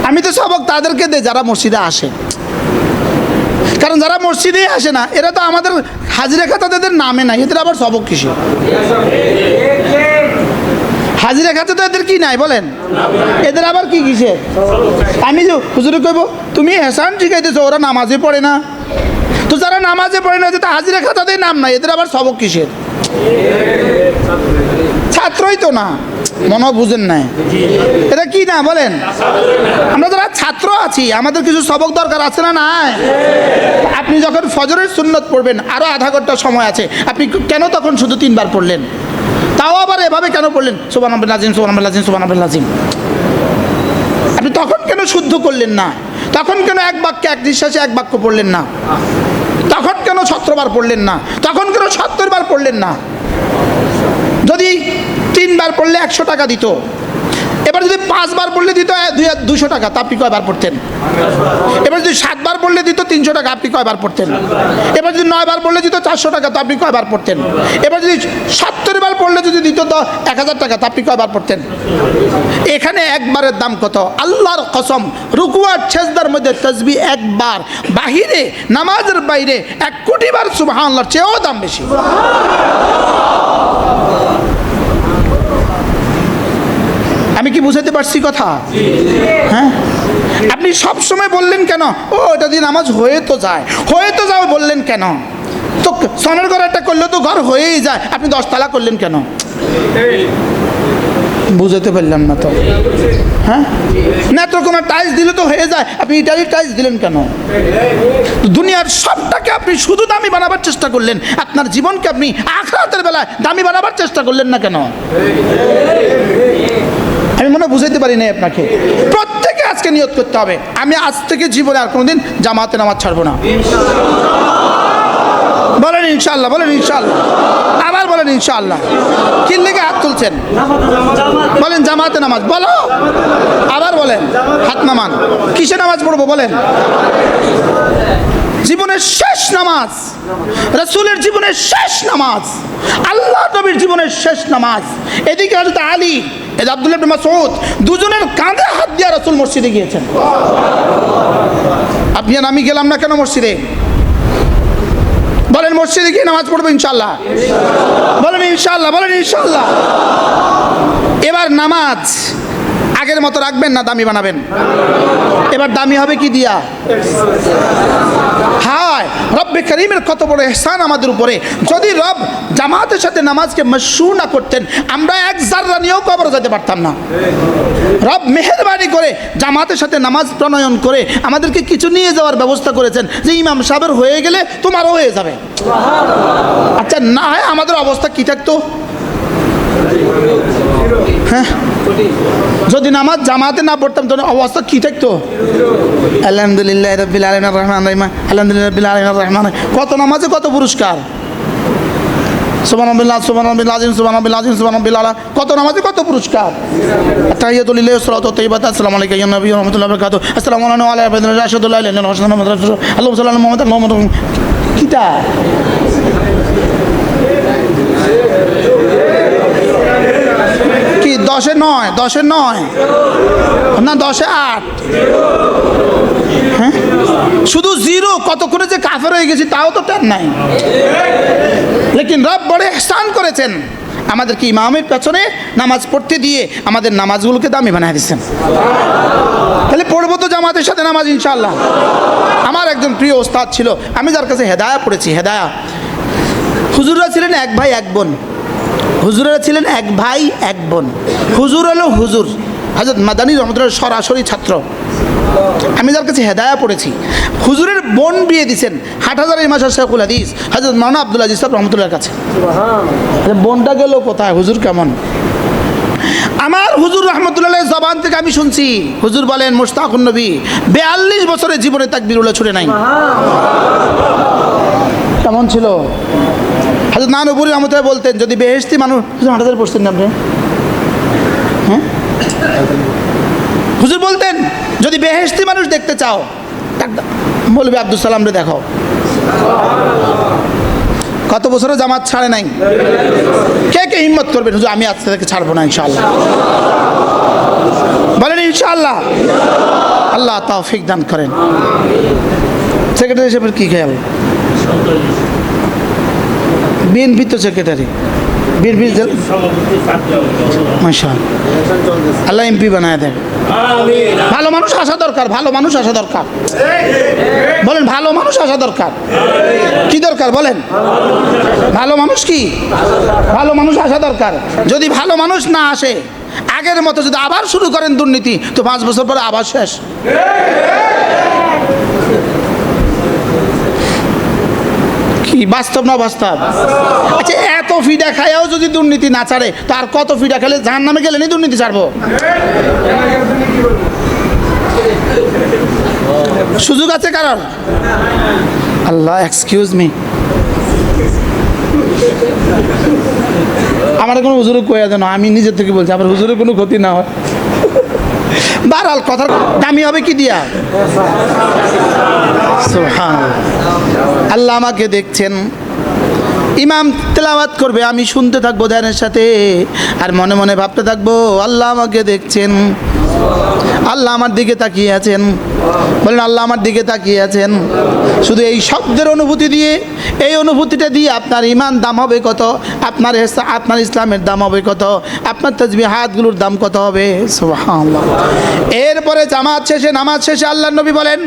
আমি তো সবক তাদেরকে দেই যারা মসজিদে আসে, কারণ যারা মসজিদেই আসে না এরা তো আমাদের হাজিরা খাতা এদের নামে নাই, এদের আবার সবক কিসে? হাজিরা খাতা তো এদের কি নাই বলেন, এদের আবার কি কিসে? আমি যে হুজুরে কইব তুমি হেসান শিখাইতেছো, ওরা নামাজে পড়ে না, তো যারা নামাজে পড়ে না যেটা হাজিরা খাতাতেই নাম নাই, এদের আবার সবক কিসের? ছাত্রই তো না, মনে বুঝেন নাই এটা কি না বলেন? আমরা যারা ছাত্র আছি আমাদের কিছু সবক দরকার আছে না? নাই। আপনি যখন ফজরের সুন্নত পড়বেন আরো আধা ঘন্টা সময় আছে, আপনি কেন তখন শুধু 3 বার পড়লেন? তাও আবার এভাবে কেন পড়লেন? সুবহানাল্লাহিল আযীম, সুবহানাল্লাহিল আযীম, সুবহানাল্লাহিল আযীম। আপনি তখন কেন শুদ্ধ করলেন না? তখন কেন এক বাক্যে এক নিঃশ্বাসে এক বাক্য পড়লেন না? তখন কেন 17 বার পড়লেন না? তখন কেন 70 বার পড়লেন না? যদি 3 বার পড়লে 100 টাকা দিত, এবার যদি 5 বার পড়লে দিত 200 টাকা, তা আপনি কয়বার পড়তেন? এবার যদি 7 বার পড়লে দিত 300 টাকা, আপনি কয়বার পড়তেন? এবার যদি 9 বার পড়লে দিত 400 টাকা, তো আপনি কয়বার পড়তেন? এবার যদি 70 বার পড়লে যদি দিত 1000 টাকা, তা আপনি কয়বার পড়তেন? এখানে একবারের দাম কত? আল্লাহর কসম, রুকু আর সেজদার মধ্যে তাসবিহ একবার, বাহিরে নামাজের বাইরে 1 কোটি বার সুবহানাল্লাহর চেয়েও দাম বেশি। আমি কি বুঝাতে পারছি কথা? হ্যাঁ, আপনি সব সময় বললেন কেন ও এটা দিয়ে নামাজ হয়ে তো যায়, হয়ে তো যাও বললেন কেন? তো সনের ঘর একটা করলে তো ঘর হয়েই যায়, আপনি 10 তালা করলেন কেন? বুঝাতে পারলাম না তো। হ্যাঁ, নেত্রকোনার টাইলস দিলে তো হয়ে যায়, আপনি ইটালির টাইলস দিলেন কেন? দুনিয়ার সবটাকে আপনি শুধু দামি বানাবার চেষ্টা করলেন, আপনার জীবনকে আপনি আখিরাতের বেলায় দামি বানাবার চেষ্টা করলেন না কেন? আমি মনে বুঝাইতে পারি না আপনাকে। প্রত্যেকে আজকে নিয়ত করতে হবে, আমি আজ থেকে জীবনে আর কোনোদিন জামাতে নামাজ ছাড়বো না। বলেন ইনশাআল্লাহ, বলেন ইনশাআল্লাহ, আবার বলেন ইনশাআল্লাহ। কি লেগে হাত তুলছেন? বলেন জামাতে নামাজ, বলো আবার বলেন, হাত নামান। কিসে নামাজ পড়বো বলেন? জীবনের শেষ নামাজ, রাসূলের জীবনের শেষ নামাজ, আল্লাহ নবীর জীবনের শেষ নামাজ। এদিকে হযরত আলী, এদিকে আব্দুল্লাহ ইবনে মাসউদ, দুজনের কাঁধে হাত দিয়ে রাসূল মসজিদে গিয়েছেন। আপনি আর আমি গেলাম না কেন মসজিদে? বলেন মসজিদে গিয়ে নামাজ পড়বো ইনশাআল্লাহ, বলেন ইনশাআল্লাহ, বলেন ইনশাআল্লাহ। এবার নামাজ আগের মতো রাখবেন না দামি বানাবেন? এবার দামি হবে কি দিয়া? হায় রব্বে করিমের কত বড় ইহসান আমাদের উপরে। যদি রব জামাতের সাথে নামাজকে মশরু না করতেন, আমরা 1 জাররা নিয়েও কবরে যেতে পারতাম না। রব মেহেরবানি করে জামাতের সাথে নামাজ প্রণয়ন করে আমাদেরকে কিছু নিয়ে যাওয়ার ব্যবস্থা করেছেন, যে ইমাম সাহেবের হয়ে গেলে তোমারও হয়ে যাবে। আচ্ছা, না হয় আমাদের অবস্থা কি থাকতো? হ্যাঁ, যদি নামাজ জামাতে না পড়তাম তখন অবস্থা কি থাকতো? আলহামদুলিল্লাহ রাব্বিল আলামিন রহমান রহিম, আলহামদুলিল্লাহ রাব্বিল আলামিন রহমান। কত নামাজে কত পুরস্কার! সুবহানাল্লাহ, সুবহানাল্লাহিল আযীম, সুবহানাল্লাহিল আযীম, সুবহানাল্লাহিল আলা। কত নামাজে কত পুরস্কার! তাহিয়াতুল লিল্লাহি ওয়া সালাতু তাইয়্যিবাতু, আসসালামু আলাইকা ইয়া নবী ওয়া রাহমাতুল্লাহি ওয়া বারাকাতুহু, আসসালামু আলাইনা ওয়া আলা ইবাদিল্লাহি আশহাদু আল্লা ইলাহা ইল্লাল্লাহ ওয়া আশহাদু আন্না মুহাম্মাদার রাসূলুল্লাহ, আল্লাহুম্মা সাল্লি আলা মুহাম্মাদ ওয়া মুহাম্মাদ। কিটা কি 10-এ 9, 10-এ 9 না 10-এ 8? হ্যাঁ, শুধু 0। কতক্ষণে যে কাফের হয়ে গেছি তাও তো টের নাই। লেকিন রব বড় ইহসান করেছেন, আমাদেরকে ইমামের পেছনে নামাজ পড়তে দিয়ে আমাদের নামাজগুলোকে দামি বানিয়ে দিচ্ছেন। তাহলে পড়বো তো জামাতের সাথে নামাজ ইনশাআল্লাহ। আমার একজন প্রিয় ওস্তাদ ছিল, আমি যার কাছে হেদায়া পড়েছি। হেদায়া হুজুররা ছিলেন 1 ভাই 1 বোন। হুজুরেরা ছিলেন 1 ভাই 1 বোন। হুজুর হলো হুজুর হযরত মাদানী রহমাতুল্লাহ সরাসরি ছাত্র। আমি যার কাছে হেদায়া পড়েছি, হুজুরের বোন বিয়ে দিয়েছেন হাটহাজারী ইমাম শেখুল হাদিস হযরত মাওলানা আব্দুল আজিজ সাহেব রহমাতুল্লাহর কাছে। বোনটা গেল কোথায়? হুজুর কেমন? আমার হুজুর রহমতুল্লাহ জবান থেকে আমি শুনছি, হুজুর বলেন মুশতাকুন নবী 42 বছরের জীবনে তাকবীর উল্লাহ ছুড়ে নাই। কেমন ছিল? হযরত নানুপুরি রহমতুল্লাহ বলতেন, যদি বেহেশতি মানুষ, হুজুর হাঁটাতে পড়ছেন না আপনি? হ্যাঁ, হুজুর বলতেন যদি বেহেশতি মানুষ দেখতে চাও মৌলভী আব্দুল সালামরে দেখাও। কত বছরও জামাত ছাড়ে নাই। কে কে হিম্মত করবেন হুজুর আমি আজ থেকে ছাড়বো না ইনশাআল্লাহ? বলেন ইনশাআল্লাহ। আল্লাহ তৌফিক দান করেন। সেক্রেটারি সাহেবের কি খেয়াল? বিএনপি তো সেক্রেটারি, বিএনপি মাশাআল্লাহ, আল্লাহ এমপি বানায় দেন। ভালো মানুষ আসা দরকার, ভালো মানুষ আসা দরকার। বলেন ভালো মানুষ আসা দরকার। কি দরকার বলেন? ভালো মানুষ, কি ভালো মানুষ আসা দরকার। যদি ভালো মানুষ না আসে, আগের মতো যদি আবার শুরু করেন দুর্নীতি, তো 5 বছর পরে আবার শেষ। কি বাস্তব না বাস্তব? আচ্ছা, এত ফিডা খায়াও যদি দুর্নীতি না ছাড়ে, তো আর কত ফিডা খেলে জাহান্নামে গেলে নি দুর্নীতি ছাড়বো? সুযোগ আছে কারণ? আল্লাহ এক্সকিউজ মি, আমার কোনো হুজুরে কইয়া দেন, আমি নিজের থেকে বলছি, আমার হুজুরের কোনো ক্ষতি না হয়। বারাল কথার দামি হবে কি দিয়া? সুবহানাল্লাহ। আল্লাহ আমাকে দেখছেন, ইমাম তেলাওয়াত করবে, আমি শুনতে থাকবো ধ্যানের সাথে, আর মনে মনে ভাবতে থাকবো আল্লাহ আমাকে দেখছেন, আল্লাহ আমার দিকে তাকিয়ে আছেন। বলেন আল্লাহ আমার দিকে তাকিয়ে আছেন। শুধু এই শব্দের অনুভূতি দিয়ে, এই অনুভূতিটা দিয়ে আপনার ইমান দাম হবে কত, আপনার ইসলামের দাম হবে কত, আপনার তাসবিহাতগুলোর দাম কত হবে। সুবহানাল্লাহ। এরপরে জামাত শেষে, নামাজ শেষে আল্লাহর নবী বলেন,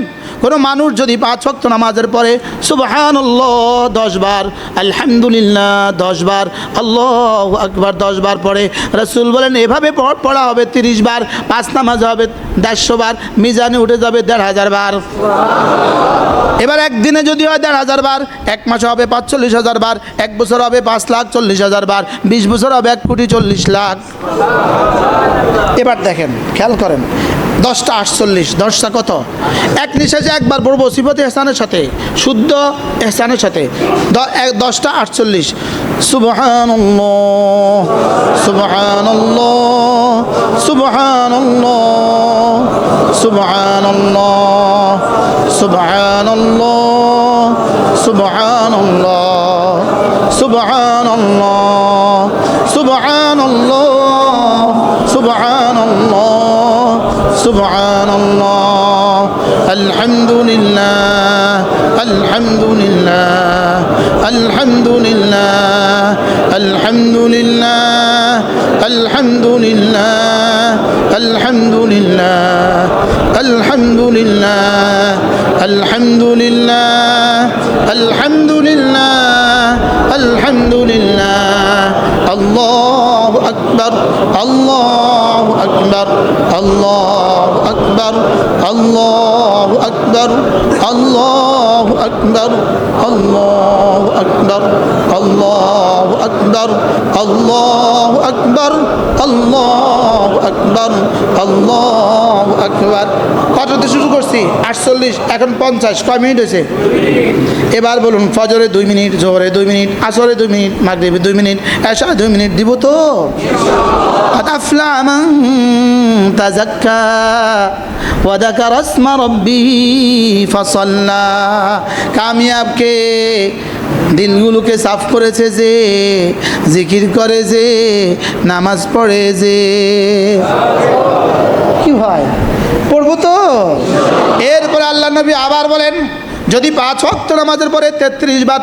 কোনো মানুষ যদি 5 ওয়াক্ত নামাজের পরে সুবহানাল্লাহ 10 বার, আলহামদুলিল্লাহ 10 বার, আল্লাহু আকবার 10 বার পড়ে, রাসূল বলেন এভাবে পড়া হবে 30 বার, 5 নামাজ হবে 150 বার, মিজানে উঠে যাবে 1500 বার। এবার একদিনে যদি হয় 1500 বার, 1 মাসে হবে 45,000 বার, 1 বছর হবে 5,40,000 বার, 20 বছর হবে 1,40,00,000। এবার দেখেন, খেয়াল করেন, 10টা 48, 10টা কত? এক নিঃশ্বাসে একবার পড়বো সিফাতে ইহসানের সাথে, শুদ্ধ ইহসানের সাথে। 10টা 48। সুবহানাল্লাহ, সুবহানাল্লাহ, সুবহানাল্লাহ, সুবহানাল্লাহ, সুবহানাল্লাহ, সুবহানাল্লাহ, সুবহানাল্লাহ, সুবহানাল্লাহ, সুবহানাল্লাহ, সুবহানাল্লাহ, আলহামদুলিল্লাহ, আলহামদুলিল্লাহ, আলহামদুলিল্লাহ, আলহামদুলিল্লাহ, আলহামদুলিল্লাহ, আলহামদুলিল্লাহ, আলহামদুলিল্লাহ, আলহামদুলিল্লাহ, আলহামদুলিল্লাহ, আলহামদুলিল্লাহ, আল্লাহু আকবার, আল্লাহু আকবার, আল্লাহু আকবার, আল্লাহু আকবার, আল্লাহু আকবার, আল্লাহু আকবার, আল্লাহু আকবার, আল্লাহু আকবার, আল্লাহু আকবার, আল্লাহু আকবার। কততে শুরু করছি? 48, এখন 50। কয় মিনিট হয়েছে? এবার বলুন, ফজরে 2 মিনিট, জোহরে 2 মিনিট, আসরে 2 মিনিট, মাগরিবে 2 মিনিট, এশায় 2 মিনিট দিব তো? قد أفلح من تزكى وذكر اسم ربه فصلى। কামিয়াব কে? দিলগুলোকে সাফ করেছে যে, জিকির করে যে, নামাজ পড়ে যে। কি হয়? পড়বো তো? এরপরে আল্লাহ নবী আবার বলেন, যদি 5 ওয়াক্ত নামাজের পরে 33 বার,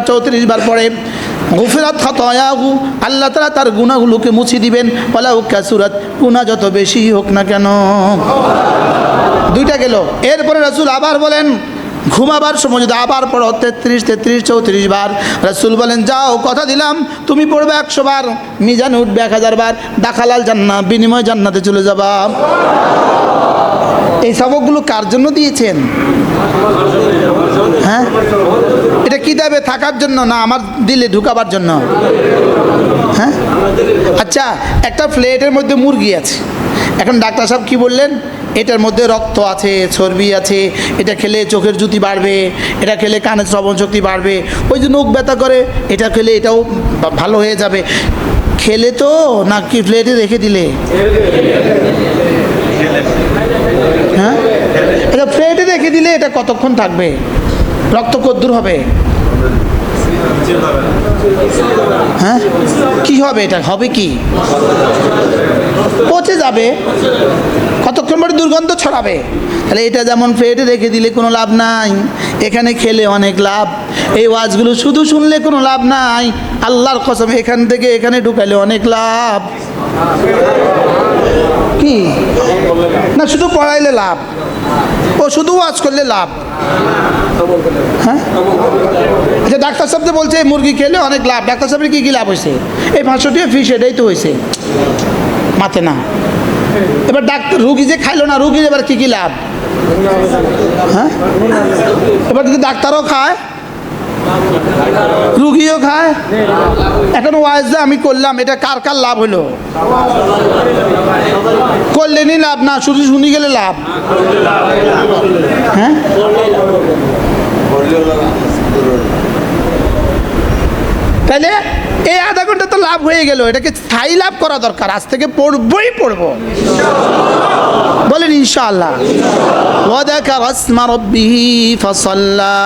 34 বার পড়ে, গুফিরাত খাতায়াহু, আল্লাহ তাআলা তার গুনাহগুলোকে মুছে দিবেন। ওয়ালাউ কাসুরাত, গুনাহ যত বেশি হোক না কেন। 2টা গেল। এরপরে রাসূল আবার বলেন, ঘুমাবার সময় যদি আবার পড়ো 33, 34 বার, রাসূল বলেন যাও, কথা দিলাম তুমি পড়বে 100 বার, মিজানে উঠবে 1000 বার, দাখালাল জান্নাহ, বিনিময় জান্নাতে চলে যাবা। এই সবকগুলো কার জন্য দিয়েছেন? হ্যাঁ, এটা কিতাবে থাকার জন্য না আমার দিলে ঢুকাবার জন্য? হ্যাঁ, আচ্ছা, একটা প্লেটের মধ্যে মুরগি আছে। এখন ডাক্তার সাহেব কি বললেন? এটার মধ্যে রক্ত আছে, চর্বি আছে, এটা খেলে চোখের জ্যোতি বাড়বে, এটা খেলে কানের শ্রবণ শক্তি বাড়বে, ওই যে নখ ব্যথা করে এটা খেলে এটাও ভালো হয়ে যাবে। খেলে তো নাকি প্লেটে রেখে দিলে? হ্যাঁ, এটা প্লেটে রেখে দিলে এটা কতক্ষণ থাকবে? রক্ত কদ্দূর হবে? হ্যাঁ, কি হবে? এটা হবে কি? পচে যাবে, কতক্ষণ পরে দুর্গন্ধ ছড়াবে। তাহলে এটা যেমন প্লেটে রেখে দিলে কোনো লাভ নাই, এখানে খেলে অনেক লাভ। এই ওয়াজগুলো শুধু শুনলে কোনো লাভ নাই, আল্লাহর কসম এখান থেকে এখানে ঢুকাইলে অনেক লাভ। কি না, শুধু পড়াইলে লাভ, ও শুধু ওয়াজ করলে লাভ। হ্যাঁ, আচ্ছা, ডাক্তার সাহেব তো বলছে মুরগি খেলে অনেক লাভ, ডাক্তার সাহেবের কী কী লাভ হয়েছে? এই 500 টাকা ফিস, এটাই তো হয়েছে, মাতে না। এবার ডাক্তার রুগী যে খাইলো না, রুগীর এবার কী কী লাভ? হ্যাঁ, এবার যদি ডাক্তারও খায়, রুগীও খায়। এখন ওয়াজ যে আমি করলাম, এটা কার কার লাভ হলো? করলেনই লাভ না, শুধু শুনি গেলে লাভ। হ্যাঁ, তাইলে এই আধা ঘন্টা তো লাভ হয়ে গেল, এটাকে স্থায়ী লাভ করা দরকার। আজ থেকে পড়বই পড়বো, বলেন ইনশাআল্লাহ। ওয়াযাকারা ইসমা রাব্বিহি ফাসাল্লা,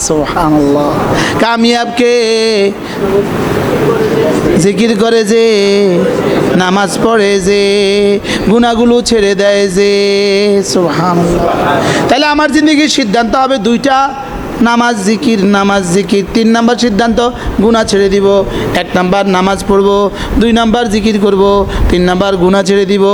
সুবহানাল্লাহ। কামিয়াবকে জিকির করে যে, নামাজ পড়ে যে, গুনাহগুলো ছেড়ে দেয় যে, সুবহানাল্লাহ। তাহলে আমার জিন্দেগির সিদ্ধান্ত হবে দুইটা, নামাজ জিকির, নামাজ জিকির। 3 নাম্বার সিদ্ধান্ত, গুনাহ ছেড়ে দিব। 1 নাম্বার নামাজ পড়ব, 2 নাম্বার জিকির করব, 3 নাম্বার গুনাহ ছেড়ে দিব।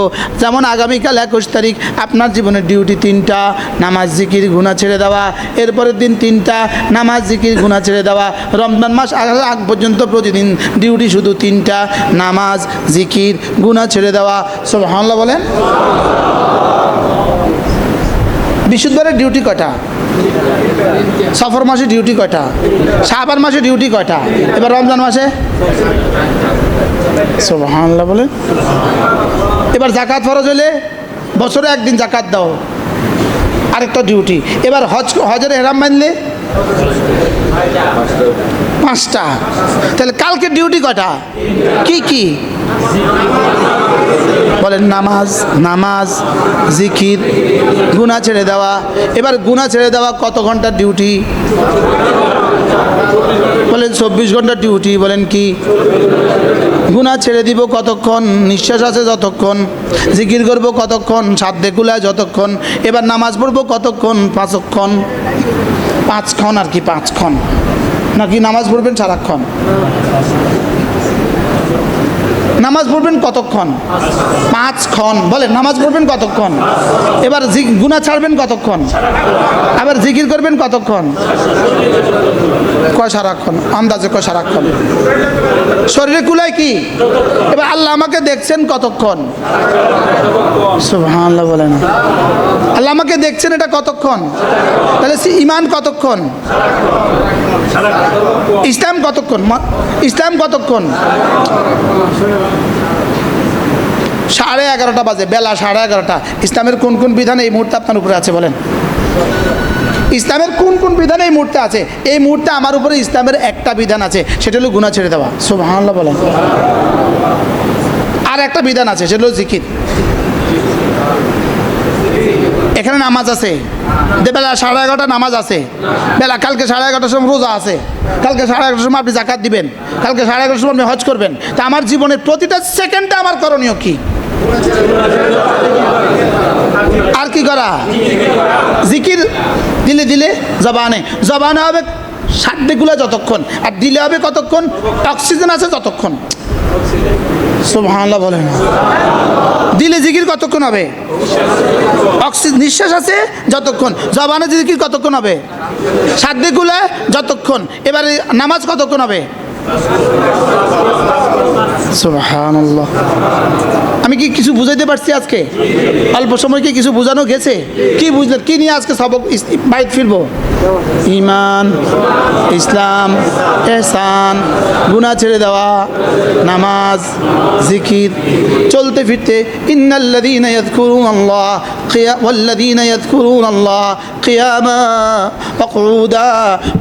যেমন আগামীকাল 21 তারিখ আপনার জীবনের ডিউটি 3টা, নামাজ জিকির গুনাহ ছেড়ে দেওয়া। এরপরের দিন 3টা, নামাজ জিকির গুনাহ ছেড়ে দেওয়া। রমজান মাস আগ পর্যন্ত প্রতিদিন ডিউটি শুধু 3টা, নামাজ জিকির গুনাহ ছেড়ে দেওয়া। সুবহানাল্লাহ বলেন। বিশুদ্ধবারের ডিউটি কয়টা? সফর মাসে ডিউটি কয়টা? শাবান মাসে ডিউটি কয়টা? এবার রমজান মাসে? সুবহানাল্লাহ বলেন। এবার যাকাত ফরজ হলে বছরে 1 দিন যাকাত দাও, আরেকটা ডিউটি। এবার হজের এহরাম বাঁধলে 5টা। তাহলে কালকে ডিউটি কয়টা? কি কি বলেন? নামাজ, নামাজ জিকির, গুনাহ ছেড়ে দেওয়া। এবার গুনাহ ছেড়ে দেওয়া কত ঘন্টার ডিউটি? বলেন 24 ঘন্টার ডিউটি। বলেন কি? গুনাহ ছেড়ে দিব কতক্ষণ? নিঃশ্বাস আছে যতক্ষণ। জিকির করব কতক্ষণ? সাধ্যে কুলায় যতক্ষণ। এবার নামাজ পড়বো কতক্ষণ? 5ক্ষণ। 5ক্ষণ আর কি, 5ক্ষণ নাকি নামাজ পড়বেন সারাক্ষণ? নামাজ পড়বেন কতক্ষণ? 5ক্ষণ। বলেন নামাজ পড়বেন কতক্ষণ? এবার গুনাহ ছাড়বেন কতক্ষণ? আবার জিকির করবেন কতক্ষণ? কয় সারাক্ষণ, আন্দাজে কয় সারাক্ষণ। শরীরে কুলায় কি? এবার আল্লাহ আমাকে দেখছেন কতক্ষণ? সুবহানাল্লাহ বলেন। আল্লাহ আমাকে দেখছেন, এটা কতক্ষণ? তাহলে ঈমান কতক্ষণ? ইসলাম কতক্ষণ? ইসলাম কতক্ষণ? 11:30 বাজে, বেলা 11:30। ইসলামের কোন কোন বিধান এই মুহূর্তে আপনার উপরে আছে বলেন? ইসলামের কোন কোন বিধান এই মুহূর্তে আছে? এই মুহূর্তে আমার উপরে ইসলামের একটা বিধান আছে, সেটা হলো গুনাহ ছেড়ে দেওয়া। সুবহানাল্লাহ বলেন। আর একটা বিধান আছে, সেটা হলো জিকির। এখানে নামাজ আছে, বেলা 11:30 নামাজ আছে। বেলা কালকে 11:30 সময় রোজা আছে, কালকে 11:30 সময় আপনি জাকাত দিবেন, কালকে 11:30 সময় আপনি হজ করবেন। তা আমার জীবনের প্রতিটা সেকেন্ডে আমার করণীয় কি? আর কি করা? জিকির। দিলে দিলে জবানে, জবানে হবে সাধ্যগুলো যতক্ষণ, আর দিলে হবে কতক্ষণ? অক্সিজেন আছে যতক্ষণ। সুবহানাল্লাহ বলেন। দিলে জিকির কতক্ষণ হবে? অক্সিজেন, নিঃশ্বাস আছে যতক্ষণ। জবানে জিকির কতক্ষণ হবে? সাধ্যগুলো যতক্ষণ। এবারে নামাজ কতক্ষণ হবে? সুবহানাল্লাহ। আমি কি কিছু বুঝাইতে পারছি আজকে? অল্প সময় কি কিছু বোঝানো গেছে? কি বুঝলেন? কি নিয়ে আজকে সবক বাইত ফিরবো? ঈমান, ইসলাম, ইহসান, গুনাহ ছেড়ে দেওয়া, নামাজ, জিকির, চলতে ফিরতে ইন্নাল্লাযীনা ইয়াযকুরুনাল্লাহ ওয়াল্লাযীনা ইয়াযকুরুনাল্লাহ কিয়ামা ওয়া কুউদা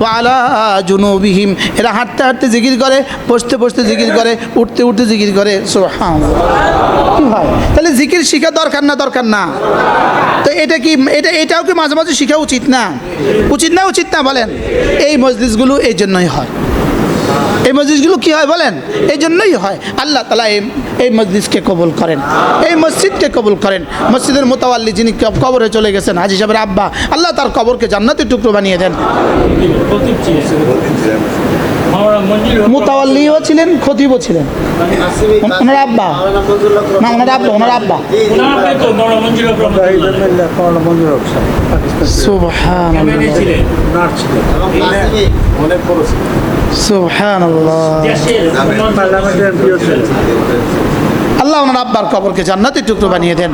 ওয়া আলা জুনুবিহিম। এরা হাঁটতে হাঁটতে জিকির করে, বসতে বসতে জিকির করে, উঠতে উঠতে জিকির করে। সুবহানাল্লাহ। কি হয় তাহলে জিকির শিখা দরকার না? দরকার না? তো এটা কি এটাও কি মাঝে মাঝে শিখা উচিত না? উচিত না? উচিত না বলেন? এই মজলিসগুলো এই জন্যই হয়। এই মসজিদগুলো কি হয় বলেন? এই জন্যই হয়। আল্লাহ তাআলা এই মসজিদকে কবুল করেন, এই মসজিদকে কবুল করেন। মসজিদের মোতাওয়াল্লি যিনি কবরে চলে গেছেন, হাজী সাহেবের আব্বা, আল্লাহ তার কবরকে জান্নাতের টুকরো বানিয়ে দেন। মোতাওয়াল্লিও ছিলেন, খতিবও ছিলেন। ওনার আব্বা না, ওনার আব্বা, ওনার আব্বা। সুবহানাল্লাহ। আল্লাহ ওনার আব্বার কবরকে জান্নাতের টুকরো বানিয়ে দেন।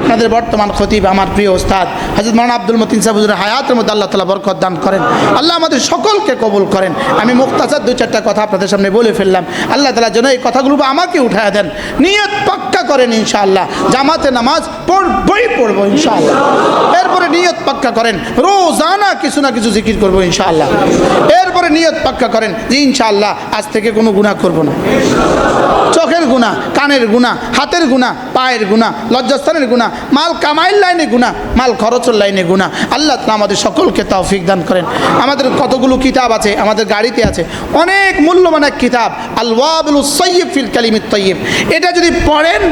আপনাদের বর্তমান খতিব আমার প্রিয় ওস্তাদ হযরত মাওলানা আব্দুল মতিন সাহেব হুজুরের হায়াতের মধ্যে আল্লাহ তাআলা বরকত দান করেন। আল্লাহ আমাদের সকলকে কবুল করেন। আমি মুখতাসার দুই চারটা কথা আপনাদের সামনে বলে ফেললাম। আল্লাহ তাআলা যেন এই কথাগুলো আমাকে উঠায় দেন। নিয়ত পাক্কা করেন ইনশাআল্লাহ, জামাতে নামাজ পড়বো ইনশাআল্লাহ। এরপরে নিয়ত পাক্কা করেন রোজানা কিছু না কিছু জিকির করবো ইনশাআল্লাহ। এরপরে নিয়ত পাক্কা করেন যে ইনশাআল্লাহ আজ থেকে কোনো গুনাহ করব না। চোখের গুনাহ, কানের গুনাহ, হাতের গুনাহ, পায়ের গুনাহ, লজ্জাস্থানের গুনাহ, মাল কামাইয়ের লাইনে গুনাহ, মাল খরচের লাইনে গুনাহ। আল্লাহ তাআলা আমাদের সকলকে তৌফিক দান করেন। আমাদের কতগুলো কিতাব আছে, আমাদের গাড়িতে আছে অনেক মূল্যবান এক কিতাব, আল ওয়াবিলুস সাইয়্যিব ফিল কালিমিত তাইয়্যিব। এটা যদি পড়েন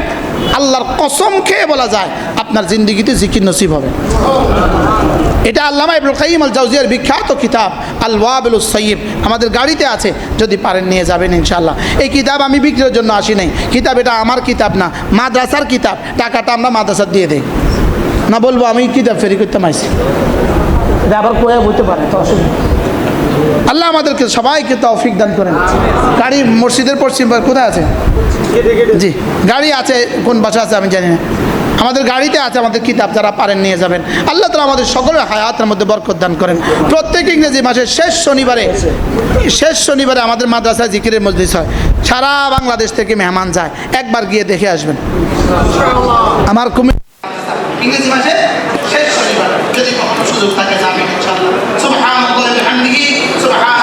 আল্লাহর কসম খেয়ে বলা যায় আপনার জিন্দেগিতে জিকির নসিব হবে। এটা আল্লামা ইবনুল কাইয়্যিম আল জাওজিয়ার বিখ্যাত কিতাব আল ওয়াবিলুস সাইয়্যিব, আমাদের গাড়িতে আছে, যদি পারেন নিয়ে যাবেন ইনশাআল্লাহ। এই কিতাব আমি বিক্রির জন্য আসি নাই, কিতাব এটা আমার কিতাব না, মাদ্রাসার কিতাব। টাকাটা আমরা মাদ্রাসার দিয়ে দেই না, বলবো আমি কিতাব ফেরি করতে মাইছি, এটা আবার কোয়া বলতে পারে, তো অসুবিধা। আল্লাহ আমাদেরকে সবাইকে তৌফিক দান করেন। গাড়ি মসজিদের পশ্চিম কোথায় আছে? জি, গাড়ি আছে, কোন বাসা আছে আমি জানি না। আমাদের গাড়িতে আছে আমাদের কিতাব, যারা পারেন নিয়ে যাবেন। আল্লাহ তাআলা আমাদের সকলের হায়াতের মধ্যে বরকত দান করেন। প্রত্যেক ইংরেজি মাসের শেষ শনিবারে আমাদের মাদ্রাসায় জিকিরের মজলিস হয়। সারা বাংলাদেশ থেকে মেহমান যায়, একবার গিয়ে দেখে আসবেন। আমার ইংরেজি মাসের শেষ শনিবার যদি কখনো সুযোগ থাকে যাবেন ইনশাআল্লাহ। সুবহানাল্লাহি ওয়া বিহামদিহি সুবহান